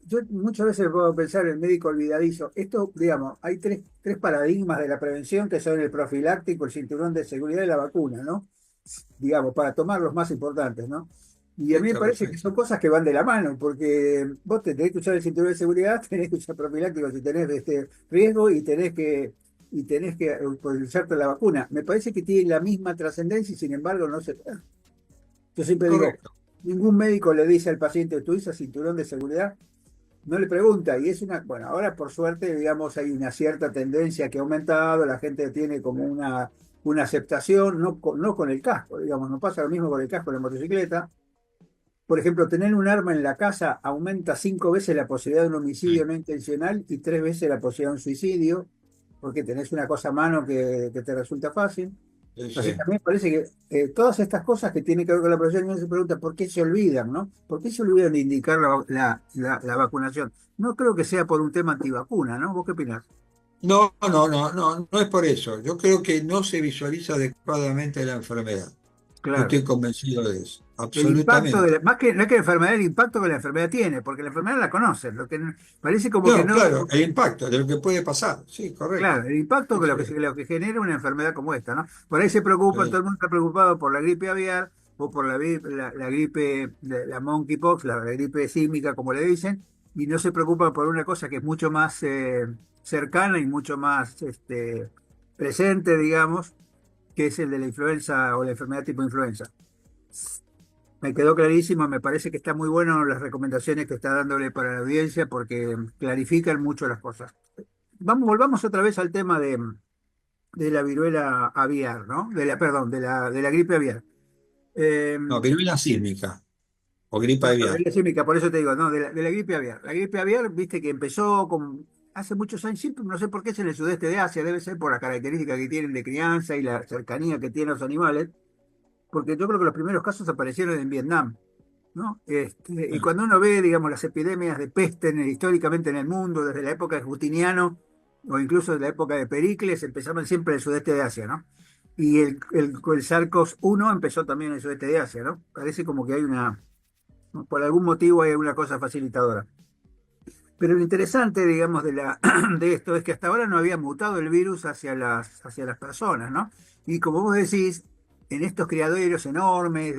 yo muchas veces puedo pensar en médico olvidadizo. Esto, digamos, hay tres paradigmas de la prevención que son el profiláctico, el cinturón de seguridad y la vacuna, ¿no? Digamos, para tomar los más importantes, ¿no? Y a mí me Está parece que perfecto. son cosas que van de la mano, porque vos tenés que usar el cinturón de seguridad, tenés que usar profiláctico si tenés riesgo y tenés que usarte la vacuna. Me parece que tiene la misma trascendencia y sin embargo no se... Yo siempre digo, Correcto. ningún médico le dice al paciente, ¿tú usas cinturón de seguridad? No le pregunta, y es bueno, ahora por suerte, digamos, hay una cierta tendencia que ha aumentado, la gente tiene como una aceptación, no con el casco, digamos, no pasa lo mismo con el casco de la motocicleta. Por ejemplo, tener un arma en la casa aumenta 5 veces la posibilidad de un homicidio no intencional y 3 veces la posibilidad de un suicidio, porque tenés una cosa a mano que te resulta fácil. Entonces Sí. también parece que todas estas cosas que tienen que ver con la prevención, uno se pregunta por qué se olvidan, ¿no? ¿Por qué se olvidan de indicar la vacunación? No creo que sea por un tema antivacuna, ¿no? ¿Vos qué opinás? No es por eso. Yo creo que no se visualiza adecuadamente la enfermedad. Yo Claro. estoy convencido de eso, El impacto absolutamente. más que no es que la enfermedad, el impacto que la enfermedad tiene, porque la enfermedad la conocen, lo que parece como que No, no, claro, el impacto de lo que puede pasar. Sí, correcto. claro, el impacto Sí, que sí, lo que genera una enfermedad como esta, ¿no? Por ahí se preocupa, todo sí, el mundo está preocupado por la gripe aviar o por la gripe, la monkeypox, la gripe símica, como le dicen, y no se preocupa por una cosa que es mucho más cercana y mucho más presente, digamos, que es el de la influenza o la enfermedad tipo influenza. Me quedó clarísimo, me parece que está muy bueno las recomendaciones que está dándole para la audiencia porque clarifican mucho las cosas. Volvamos otra vez al tema de la viruela aviar, ¿no? Perdón, de la gripe aviar. Eh, no, viruela sísmica o gripe bueno, aviar. viruela símica, por eso te digo, no, de la gripe aviar. La gripe aviar, viste que empezó hace muchos años, siempre, no sé por qué es en el sudeste de Asia, debe ser por las características que tienen de crianza y la cercanía que tienen los animales, porque yo creo que los primeros casos aparecieron en Vietnam, ¿no? Y cuando uno ve, digamos, las epidemias de peste históricamente en el mundo, desde la época de Justiniano o incluso desde la época de Pericles, empezaban siempre en el sudeste de Asia, ¿no? Y el SARS-CoV-1 empezó también en el sudeste de Asia, ¿no? Parece como que hay por algún motivo hay alguna cosa facilitadora. Pero lo interesante, digamos, de esto es que hasta ahora no había mutado el virus hacia las personas, ¿no? Y como vos decís, en estos criaderos enormes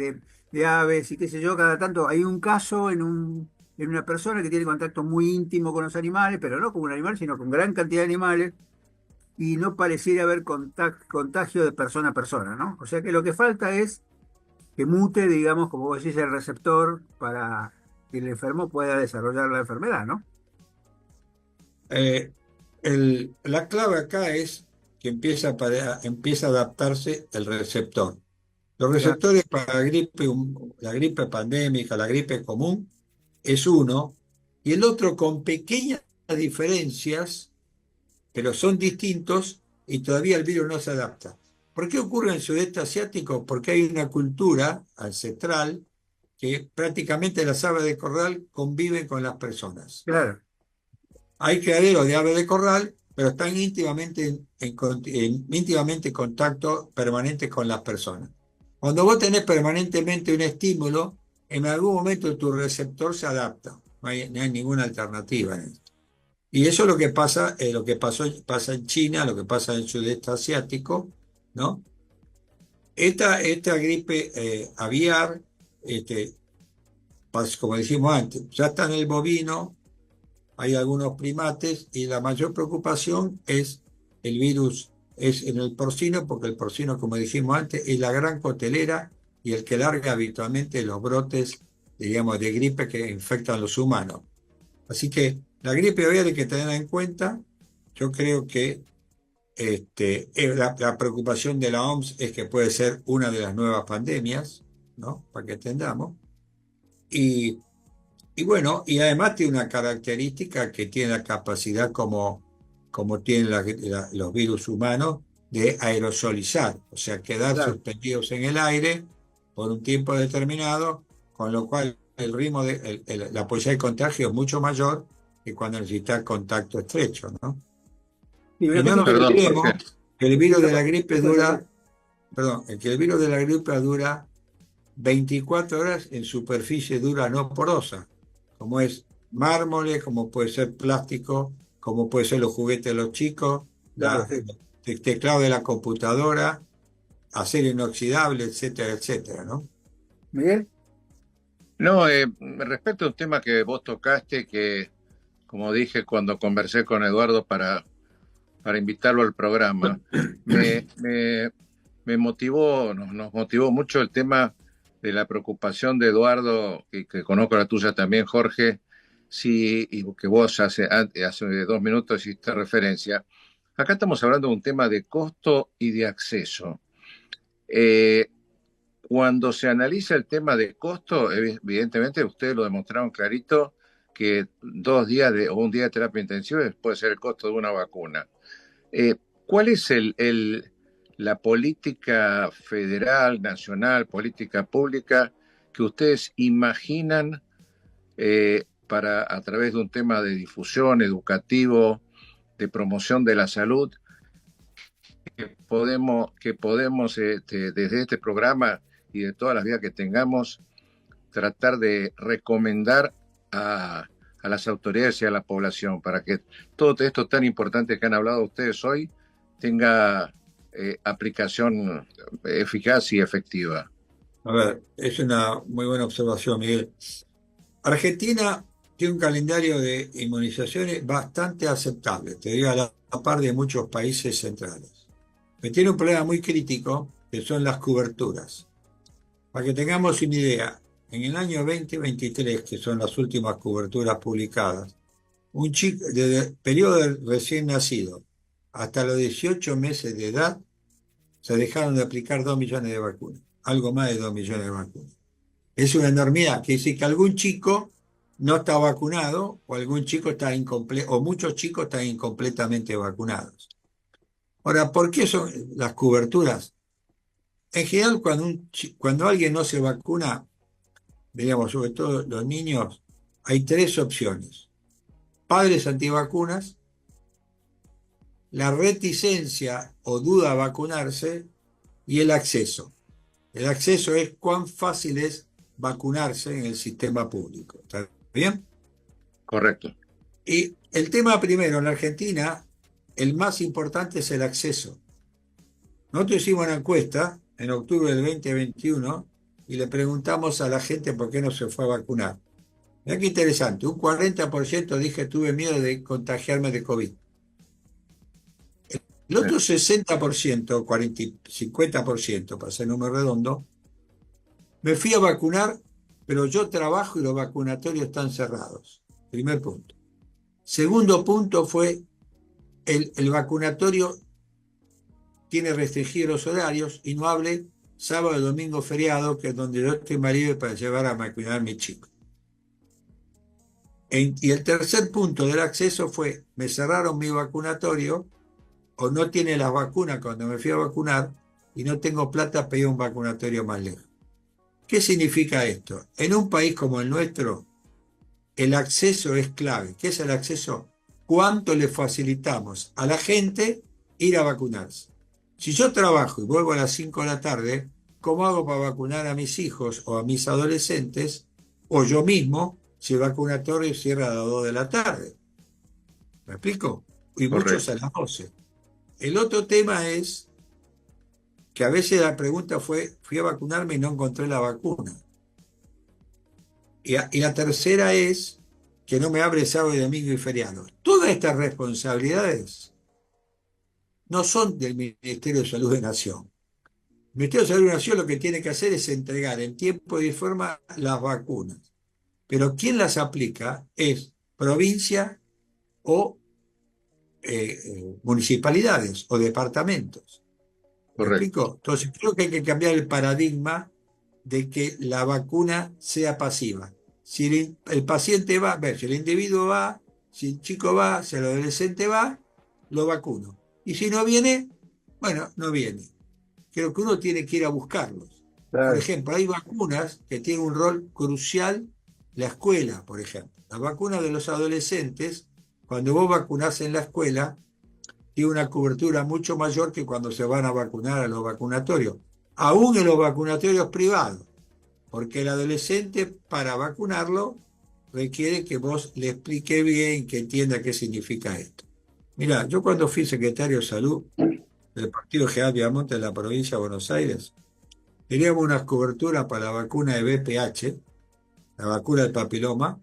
de aves y qué sé yo, cada tanto hay un caso en una persona que tiene contacto muy íntimo con los animales, pero no con un animal, sino con gran cantidad de animales, y no pareciera haber contagio de persona a persona, ¿no? O sea que lo que falta es que mute, digamos, como vos decís, el receptor para que el enfermo pueda desarrollar la enfermedad, ¿no? Eh, la clave acá es que empieza a adaptarse el receptor. Los Claro. receptores para la gripe pandémica, la gripe común, es uno, y el otro con pequeñas diferencias, pero son distintos y todavía el virus no se adapta. ¿Por qué ocurre en el sudeste asiático? Porque hay una cultura ancestral que prácticamente las aves de corral conviven con las personas. Claro. Hay criaderos de aves de corral, pero están íntimamente íntimamente en contacto permanente con las personas. Cuando vos tenés permanentemente un estímulo, en algún momento tu receptor se adapta. No hay ninguna alternativa en esto. Y eso es lo que pasa, pasa en China, lo que pasa en el sudeste asiático, ¿no? Esta gripe aviar, como dijimos antes, ya está en el bovino, hay algunos primates, y la mayor preocupación es el virus, es en el porcino, porque el porcino, como dijimos antes, es la gran cotelera y el que larga habitualmente los brotes, digamos, de gripe que infectan a los humanos. Así que la gripe aviar hay que tenerla en cuenta. Yo creo que la preocupación de la OMS es que puede ser una de las nuevas pandemias, ¿no? Para que entendamos. Y bueno, y además tiene una característica que tiene la capacidad como tienen los virus humanos de aerosolizar, o sea, quedar suspendidos en el aire por un tiempo determinado, con lo cual el ritmo la posibilidad de contagio es mucho mayor que cuando necesitas contacto estrecho, ¿no? Y Y no nos Perdón, olvidemos Jorge. que el virus de la gripe dura 24 horas en superficie dura no porosa, como es mármol, como puede ser plástico, como puede ser los juguetes de los chicos, el teclado de la computadora, acero inoxidable, etcétera, etcétera, ¿no? Miguel. No, respecto a un tema que vos tocaste, que como dije cuando conversé con Eduardo para invitarlo al programa, me motivó, nos motivó mucho el tema de la preocupación de Eduardo, que conozco la tuya también, Jorge, sí, y que vos hace 2 minutos hiciste referencia. Acá estamos hablando de un tema de costo y de acceso. Cuando se analiza el tema de costo, evidentemente ustedes lo demostraron clarito, que 2 días o un día de terapia intensiva puede ser el costo de una vacuna. ¿Cuál es la política federal, nacional, política pública que ustedes imaginan para, a través de un tema de difusión educativo, de promoción de la salud, que podemos desde este programa y de todas las vías que tengamos, tratar de recomendar a las autoridades y a la población para que todo esto tan importante que han hablado ustedes hoy tenga aplicación eficaz y efectiva? A ver, es una muy buena observación, Miguel. Argentina tiene un calendario de inmunizaciones bastante aceptable, te digo, a la par de muchos países centrales. Pero tiene un problema muy crítico, que son las coberturas. Para que tengamos una idea, en el año 2023, que son las últimas coberturas publicadas, un chico, desde el periodo del recién nacido hasta los 18 meses de edad, se dejaron de aplicar 2 millones de vacunas, algo más de 2 millones de vacunas. Es una enormidad, que dice que algún chico no está vacunado, o algún chico está incompleto, o muchos chicos están incompletamente vacunados. Ahora, ¿por qué son las coberturas? En general, cuando alguien no se vacuna, digamos, sobre todo los niños, hay 3 opciones. Padres antivacunas, la reticencia o duda a vacunarse y el acceso. El acceso es cuán fácil es vacunarse en el sistema público. ¿Está bien? Correcto. Y el tema primero, en la Argentina, el más importante es el acceso. Nosotros hicimos una encuesta en octubre del 2021 y le preguntamos a la gente por qué no se fue a vacunar. Mirá qué interesante, un 40% dije tuve miedo de contagiarme de COVID. El otro 60%, 50%, para ser número redondo, me fui a vacunar, pero yo trabajo y los vacunatorios están cerrados. Primer punto. Segundo punto fue el vacunatorio tiene restringidos los horarios y no hable sábado, domingo, feriado, que es donde yo estoy más libre para llevar a vacunar a mi chico. Y el tercer punto del acceso fue, me cerraron mi vacunatorio o no tiene las vacunas cuando me fui a vacunar y no tengo plata para ir a un vacunatorio más lejos. ¿Qué significa esto? En un país como el nuestro, el acceso es clave. ¿Qué es el acceso? ¿Cuánto le facilitamos a la gente ir a vacunarse? Si yo trabajo y vuelvo a las 5 de la tarde, ¿cómo hago para vacunar a mis hijos o a mis adolescentes? O yo mismo, si el vacunatorio cierra a las 2 de la tarde. ¿Me explico? Y muchos Correcto. a las 12. El otro tema es que a veces la pregunta fue, fui a vacunarme y no encontré la vacuna. Y la tercera es que no me abre sábado y domingo y feriado. Todas estas responsabilidades no son del Ministerio de Salud de Nación. El Ministerio de Salud de Nación lo que tiene que hacer es entregar en tiempo y forma las vacunas. Pero quien las aplica es provincia o municipalidades o departamentos. ¿Me Correcto. explico? Entonces creo que hay que cambiar el paradigma de que la vacuna sea pasiva. Si el paciente va, si el individuo va, si el chico va, si el adolescente va, lo vacuno. Y si no viene, bueno, no viene. Creo que uno tiene que ir a buscarlos. Por ejemplo, hay vacunas que tienen un rol crucial, la escuela, por ejemplo. La vacuna de los adolescentes, cuando vos vacunás en la escuela, tiene una cobertura mucho mayor que cuando se van a vacunar a los vacunatorios. Aún en los vacunatorios privados, porque el adolescente para vacunarlo requiere que vos le explique bien, que entienda qué significa esto. Mira, yo cuando fui secretario de Salud del Partido General Viamonte de la provincia de Buenos Aires, teníamos unas coberturas para la vacuna de VPH, la vacuna del papiloma,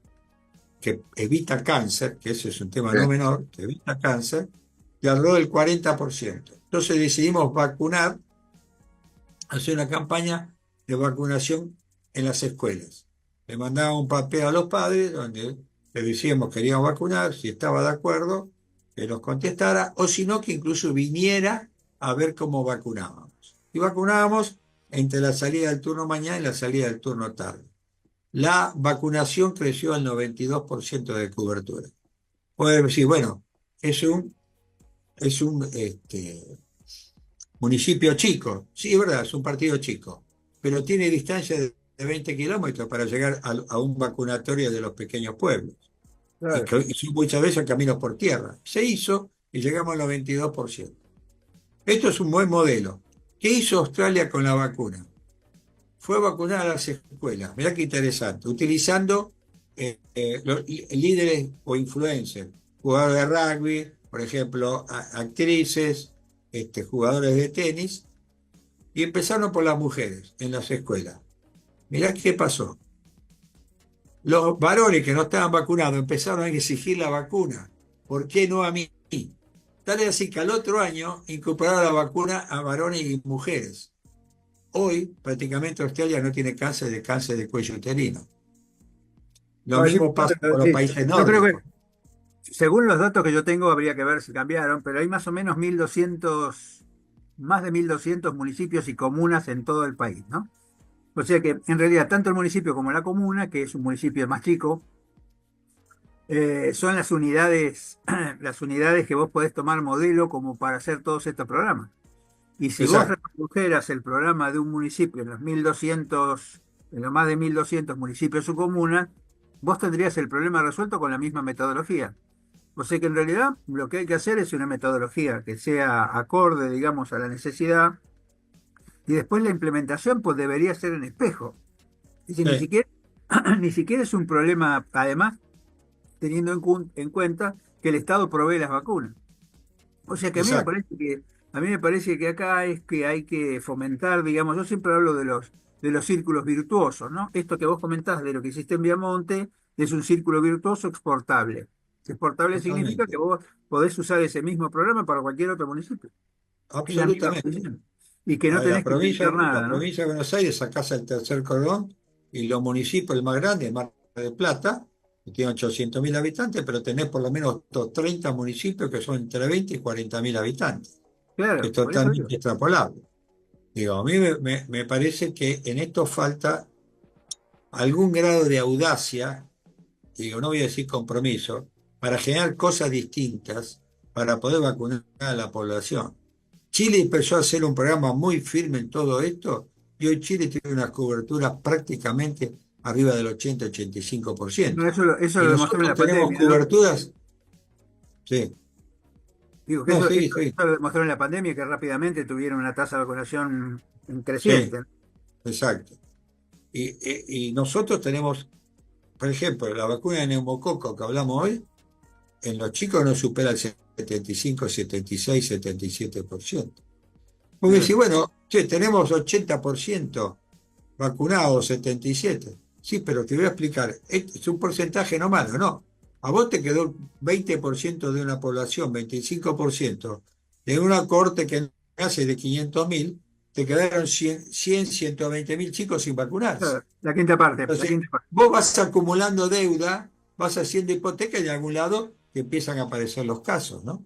que evita cáncer, que ese es un tema no menor, que evita cáncer, de alrededor del 40%. Entonces decidimos vacunar, hacer una campaña de vacunación en las escuelas. Le mandaba un papel a los padres donde le decíamos que queríamos vacunar, si estaba de acuerdo, que nos contestara, o si no, que incluso viniera a ver cómo vacunábamos. Y vacunábamos entre la salida del turno mañana y la salida del turno tarde. La vacunación creció al 92% de cobertura. Puede decir, bueno, es un municipio chico. Sí, es verdad, es un partido chico, pero tiene distancia de 20 kilómetros para llegar a un vacunatorio de los pequeños pueblos. Claro. Y son muchas veces caminos por tierra. Se hizo y llegamos al 92%. Esto es un buen modelo. ¿Qué hizo Australia con la vacuna? Fue a vacunar a las escuelas. Mirá qué interesante. Utilizando los líderes o influencers, jugadores de rugby, por ejemplo, actrices, jugadores de tenis, y empezaron por las mujeres en las escuelas. Mirá qué pasó. Los varones que no estaban vacunados empezaron a exigir la vacuna. ¿Por qué no a mí? Tal es así que al otro año incorporaron la vacuna a varones y mujeres. Hoy prácticamente Australia no tiene cáncer de cuello uterino. Lo mismo pasa con los países Yo creo nórdicos. que, según los datos que yo tengo, habría que ver si cambiaron, pero hay más o menos 1.200, más de 1.200 municipios y comunas en todo el país, ¿no? O sea que en realidad tanto el municipio como la comuna, que es un municipio más chico, son las unidades que vos podés tomar modelo como para hacer todos estos programas. Y si vos Exacto. reprodujeras el programa de un municipio en los 1.200, en los más de 1.200 municipios o comunas, vos tendrías el problema resuelto con la misma metodología. O sea que en realidad lo que hay que hacer es una metodología que sea acorde, digamos, a la necesidad, y después la implementación pues debería ser en espejo. Es decir, Sí, ni siquiera es un problema, además, teniendo en cuenta que el Estado provee las vacunas. O sea que exacto. a mí me parece que acá es que hay que fomentar, digamos, yo siempre hablo de los círculos virtuosos, ¿no? Esto que vos comentás de lo que hiciste en Viamonte es un círculo virtuoso exportable. Exportable significa que Totalmente. vos podés usar ese mismo programa para cualquier otro municipio. Es la misma Absolutamente. función. Y que no La tenés que inventar la nada, ¿no? provincia de Buenos Aires sacás el tercer cordón y los municipios, el más grande, Mar del Plata, que tiene 800.000 habitantes, pero tenés por lo menos 30 municipios que son entre 20 y 40.000 habitantes, que es Claro, por eso digo. totalmente extrapolable. Digo, a mí me parece que en esto falta algún grado de audacia, digo, no voy a decir compromiso, para generar cosas distintas para poder vacunar a la población. Chile empezó a hacer un programa muy firme en todo esto y hoy Chile tiene una cobertura prácticamente arriba del 80-85%. No, eso Y lo demostró en nosotros la tenemos pandemia, ¿no? coberturas, sí, Digo que no, eso, sí, eso, sí, eso lo demostró en la pandemia, que rápidamente tuvieron una tasa de vacunación sí, creciente. exacto. Y nosotros tenemos, por ejemplo, la vacuna de neumococo que hablamos hoy, en los chicos no supera el 75, 76, 77%. Porque Claro, si, bueno, che, tenemos 80% vacunados, 77%. Sí, pero te voy a explicar, es un porcentaje no malo, ¿no? A vos te quedó 20% de una población, 25%, de una cohorte que nace de 500.000, te quedaron 120.000 chicos sin vacunarse. claro, la quinta parte, la Entonces, quinta parte. vos vas acumulando deuda, vas haciendo hipoteca y de algún lado te empiezan a aparecer los casos, ¿no?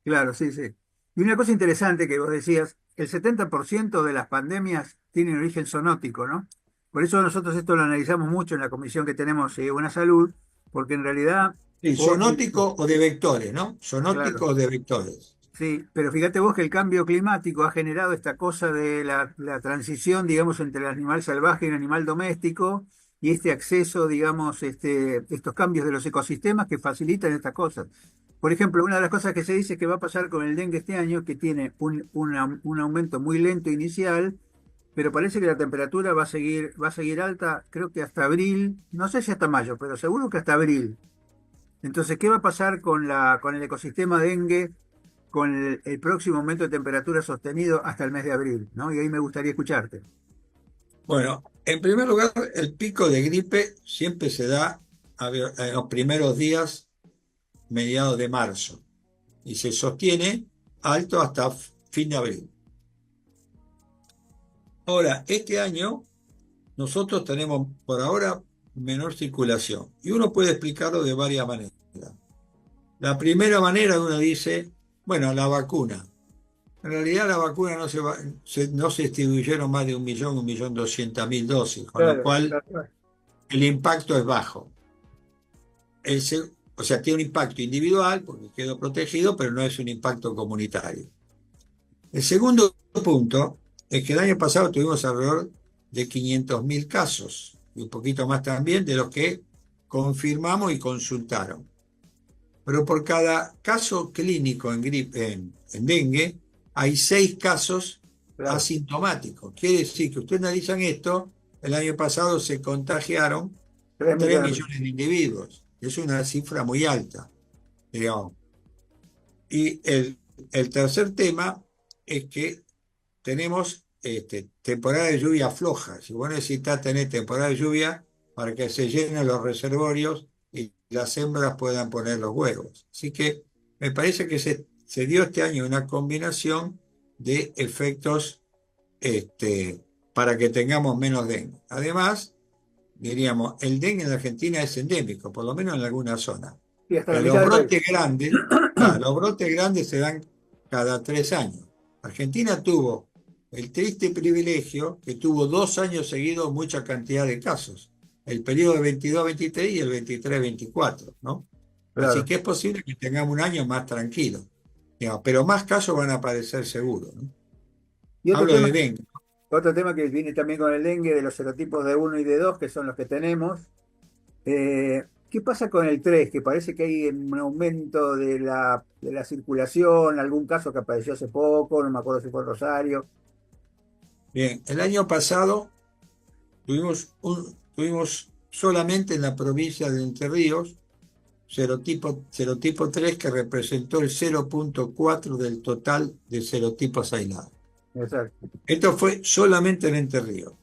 Claro, sí, sí. Y una cosa interesante que vos decías, el 70% de las pandemias tienen origen zoonótico, ¿no? Por eso nosotros esto lo analizamos mucho en la comisión que tenemos Buena Salud, porque en realidad, Sí, hoy, zoonótico o de vectores, ¿no? Zoonótico claro, o de vectores. sí, pero fíjate vos que el cambio climático ha generado esta cosa de la transición, digamos, entre el animal salvaje y el animal doméstico, y este acceso, digamos, estos cambios de los ecosistemas que facilitan estas cosas. Por ejemplo, una de las cosas que se dice que va a pasar con el dengue este año, que tiene un aumento muy lento inicial, pero parece que la temperatura va a seguir alta, creo que hasta abril, no sé si hasta mayo, pero seguro que hasta abril. Entonces, ¿qué va a pasar con el ecosistema dengue, con el próximo aumento de temperatura sostenido hasta el mes de abril? ¿No? Y ahí me gustaría escucharte. Bueno, en primer lugar, el pico de gripe siempre se da en los primeros días, mediados de marzo, y se sostiene alto hasta fin de abril. Ahora, este año nosotros tenemos por ahora menor circulación, y uno puede explicarlo de varias maneras. La primera manera uno dice, bueno, la vacuna. En realidad la vacuna no se distribuyeron más de 1.200.000 dosis, con lo Claro, cual claro. el impacto es bajo. O sea, tiene un impacto individual porque quedó protegido, pero no es un impacto comunitario. El segundo punto es que el año pasado tuvimos alrededor de 500.000 casos, y un poquito más también de los que confirmamos y consultaron. Pero por cada caso clínico en gripe, en dengue, hay 6 casos Claro. asintomáticos. Quiere decir que ustedes analizan esto, el año pasado se contagiaron 3 3 millones. millones de individuos. Es una cifra muy alta, digamos. Y el tercer tema es que tenemos temporada de lluvia floja. Si vos necesitas tener temporada de lluvia para que se llenen los reservorios y las hembras puedan poner los huevos. Así que me parece que se dio este año una combinación de efectos para que tengamos menos dengue. Además, diríamos, el dengue en la Argentina es endémico, por lo menos en alguna zona. Y hasta la Pero mitad los del país. brotes grandes, claro, los brotes grandes se dan cada 3 años. Argentina tuvo el triste privilegio que tuvo 2 años seguidos mucha cantidad de casos. El periodo de 22-23 y el 23-24, ¿no? Así Claro. que es posible que tengamos un año más tranquilo. Digamos, pero más casos van a aparecer seguro, ¿no? Y Hablo de dengue. otro tema que viene también con el dengue, de los serotipos de uno y de 2 que son los que tenemos. ¿Qué pasa con el 3? Que parece que hay un aumento de la circulación, algún caso que apareció hace poco, no me acuerdo si fue en Rosario. Bien, el año pasado tuvimos solamente en la provincia de Entre Ríos serotipo 3 que representó el 0,4 del total de serotipos aislados. Exacto. Esto fue solamente en Entre Ríos.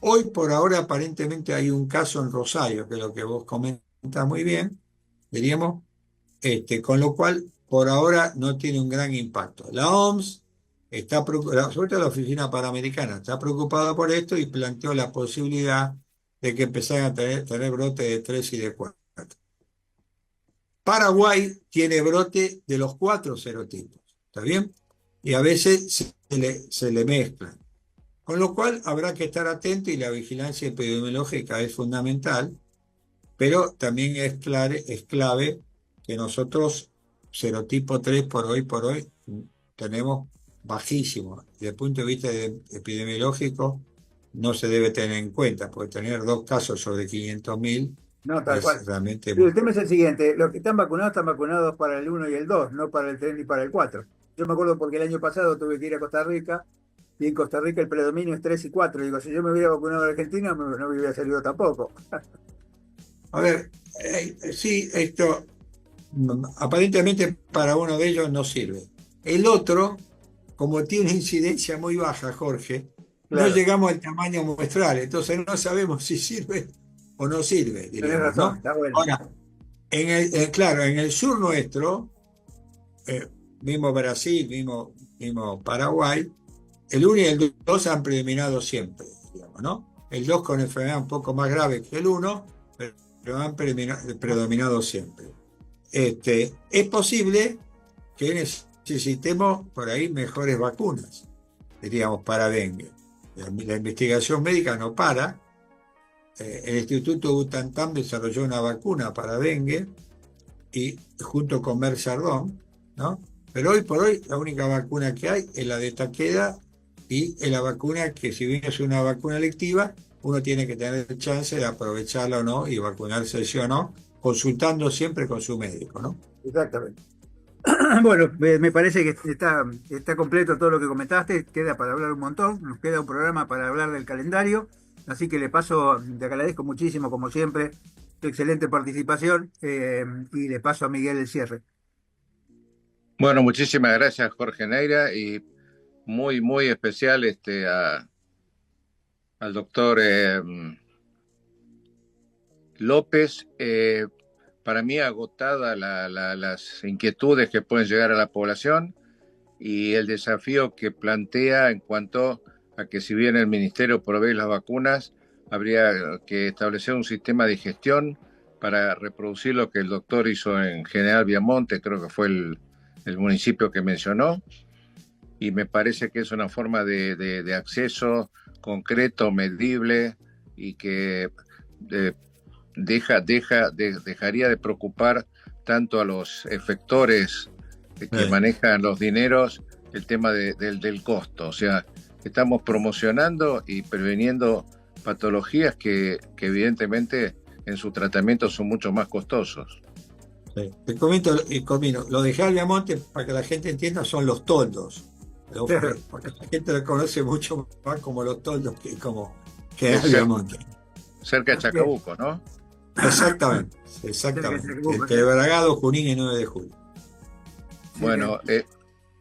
Hoy por ahora aparentemente hay un caso en Rosario, que es lo que vos comentas muy bien, diríamos, con lo cual por ahora no tiene un gran impacto. La OMS está preocupada, sobre todo la Oficina Panamericana, está preocupada por esto y planteó la posibilidad de que empezaran a tener brotes de 3 y de 4. Paraguay tiene brote de los 4 serotipos, ¿está bien? Y a veces se le mezclan. Con lo cual habrá que estar atento y la vigilancia epidemiológica es fundamental, pero también es clave que nosotros, serotipo 3 por hoy, tenemos bajísimo. Desde el punto de vista epidemiológico, no se debe tener en cuenta, porque tener 2 casos sobre 500.000 No, tal es cual. realmente... Pero el tema es el siguiente, los que están vacunados para el 1 y el 2, no para el 3 ni para el 4. Yo me acuerdo porque el año pasado tuve que ir a Costa Rica, y en Costa Rica el predominio es 3 y 4. Digo, si yo me hubiera vacunado en Argentina, no me hubiera salido tampoco. A ver, sí, esto aparentemente para uno de ellos no sirve. El otro, como tiene una incidencia muy baja, Jorge, Claro. no llegamos al tamaño muestral, entonces no sabemos si sirve o no sirve, Tenés diríamos, razón, ¿no? está bueno. Ahora, claro, en el sur nuestro, mismo Brasil, mismo Paraguay, el 1 y el 2 han predominado siempre, digamos, ¿no? El 2 con enfermedad un poco más grave que el 1, pero han predominado siempre. Es posible que necesitemos por ahí mejores vacunas, diríamos, para dengue. La investigación médica no para. El Instituto Butantan desarrolló una vacuna para dengue y junto con Merck Sardón, ¿no? Pero hoy por hoy la única vacuna que hay es la de Takeda y es la vacuna que, si bien es una vacuna electiva, uno tiene que tener el chance de aprovecharla o no y vacunarse sí o no, consultando siempre con su médico, ¿no? Exactamente. Bueno, me parece que está completo todo lo que comentaste, queda para hablar un montón, nos queda un programa para hablar del calendario, así que te agradezco muchísimo, como siempre, tu excelente participación, y le paso a Miguel el cierre. Bueno, muchísimas gracias, Jorge Neira, y muy, muy especial al doctor López. Para mí, agotada las inquietudes que pueden llegar a la población y el desafío que plantea en cuanto a que, si bien el Ministerio provee las vacunas, habría que establecer un sistema de gestión para reproducir lo que el doctor hizo en General Viamonte, creo que fue el municipio que mencionó, y me parece que es una forma de acceso concreto, medible, y que dejaría de preocupar tanto a los efectores que manejan los dineros el tema del costo. O sea, estamos promocionando y preveniendo patologías que evidentemente en su tratamiento son mucho más costosos. Sí. Te comento, Comino, lo de General Viamonte, para que la gente entienda, son los toldos. Porque la gente lo conoce mucho más como los toldos que como General Viamonte. Cerca de Chacabuco, ¿no? Exactamente. Entre Bragado, Junín y 9 de julio. Bueno,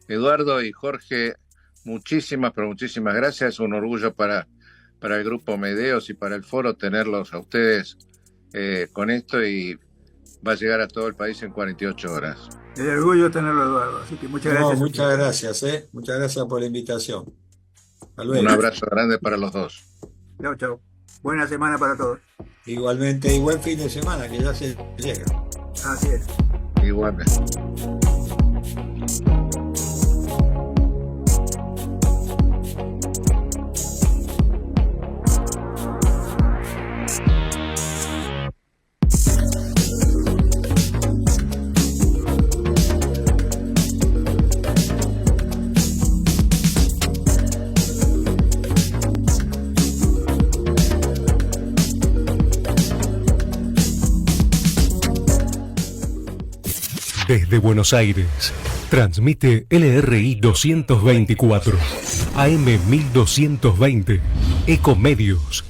Eduardo y Jorge, muchísimas, pero muchísimas gracias. Es un orgullo para el Grupo Medeos y para el foro tenerlos a ustedes con esto, y va a llegar a todo el país en 48 horas. El orgullo de tenerlo, Eduardo. Así que muchas gracias. Muchas gracias, Muchas gracias por la invitación. Hasta luego. Un abrazo grande para los dos. Chau, chau. Buena semana para todos. Igualmente, y buen fin de semana, que ya se llega. Así es. Igualmente. Desde Buenos Aires, transmite LRI 224, AM 1220, Ecomedios.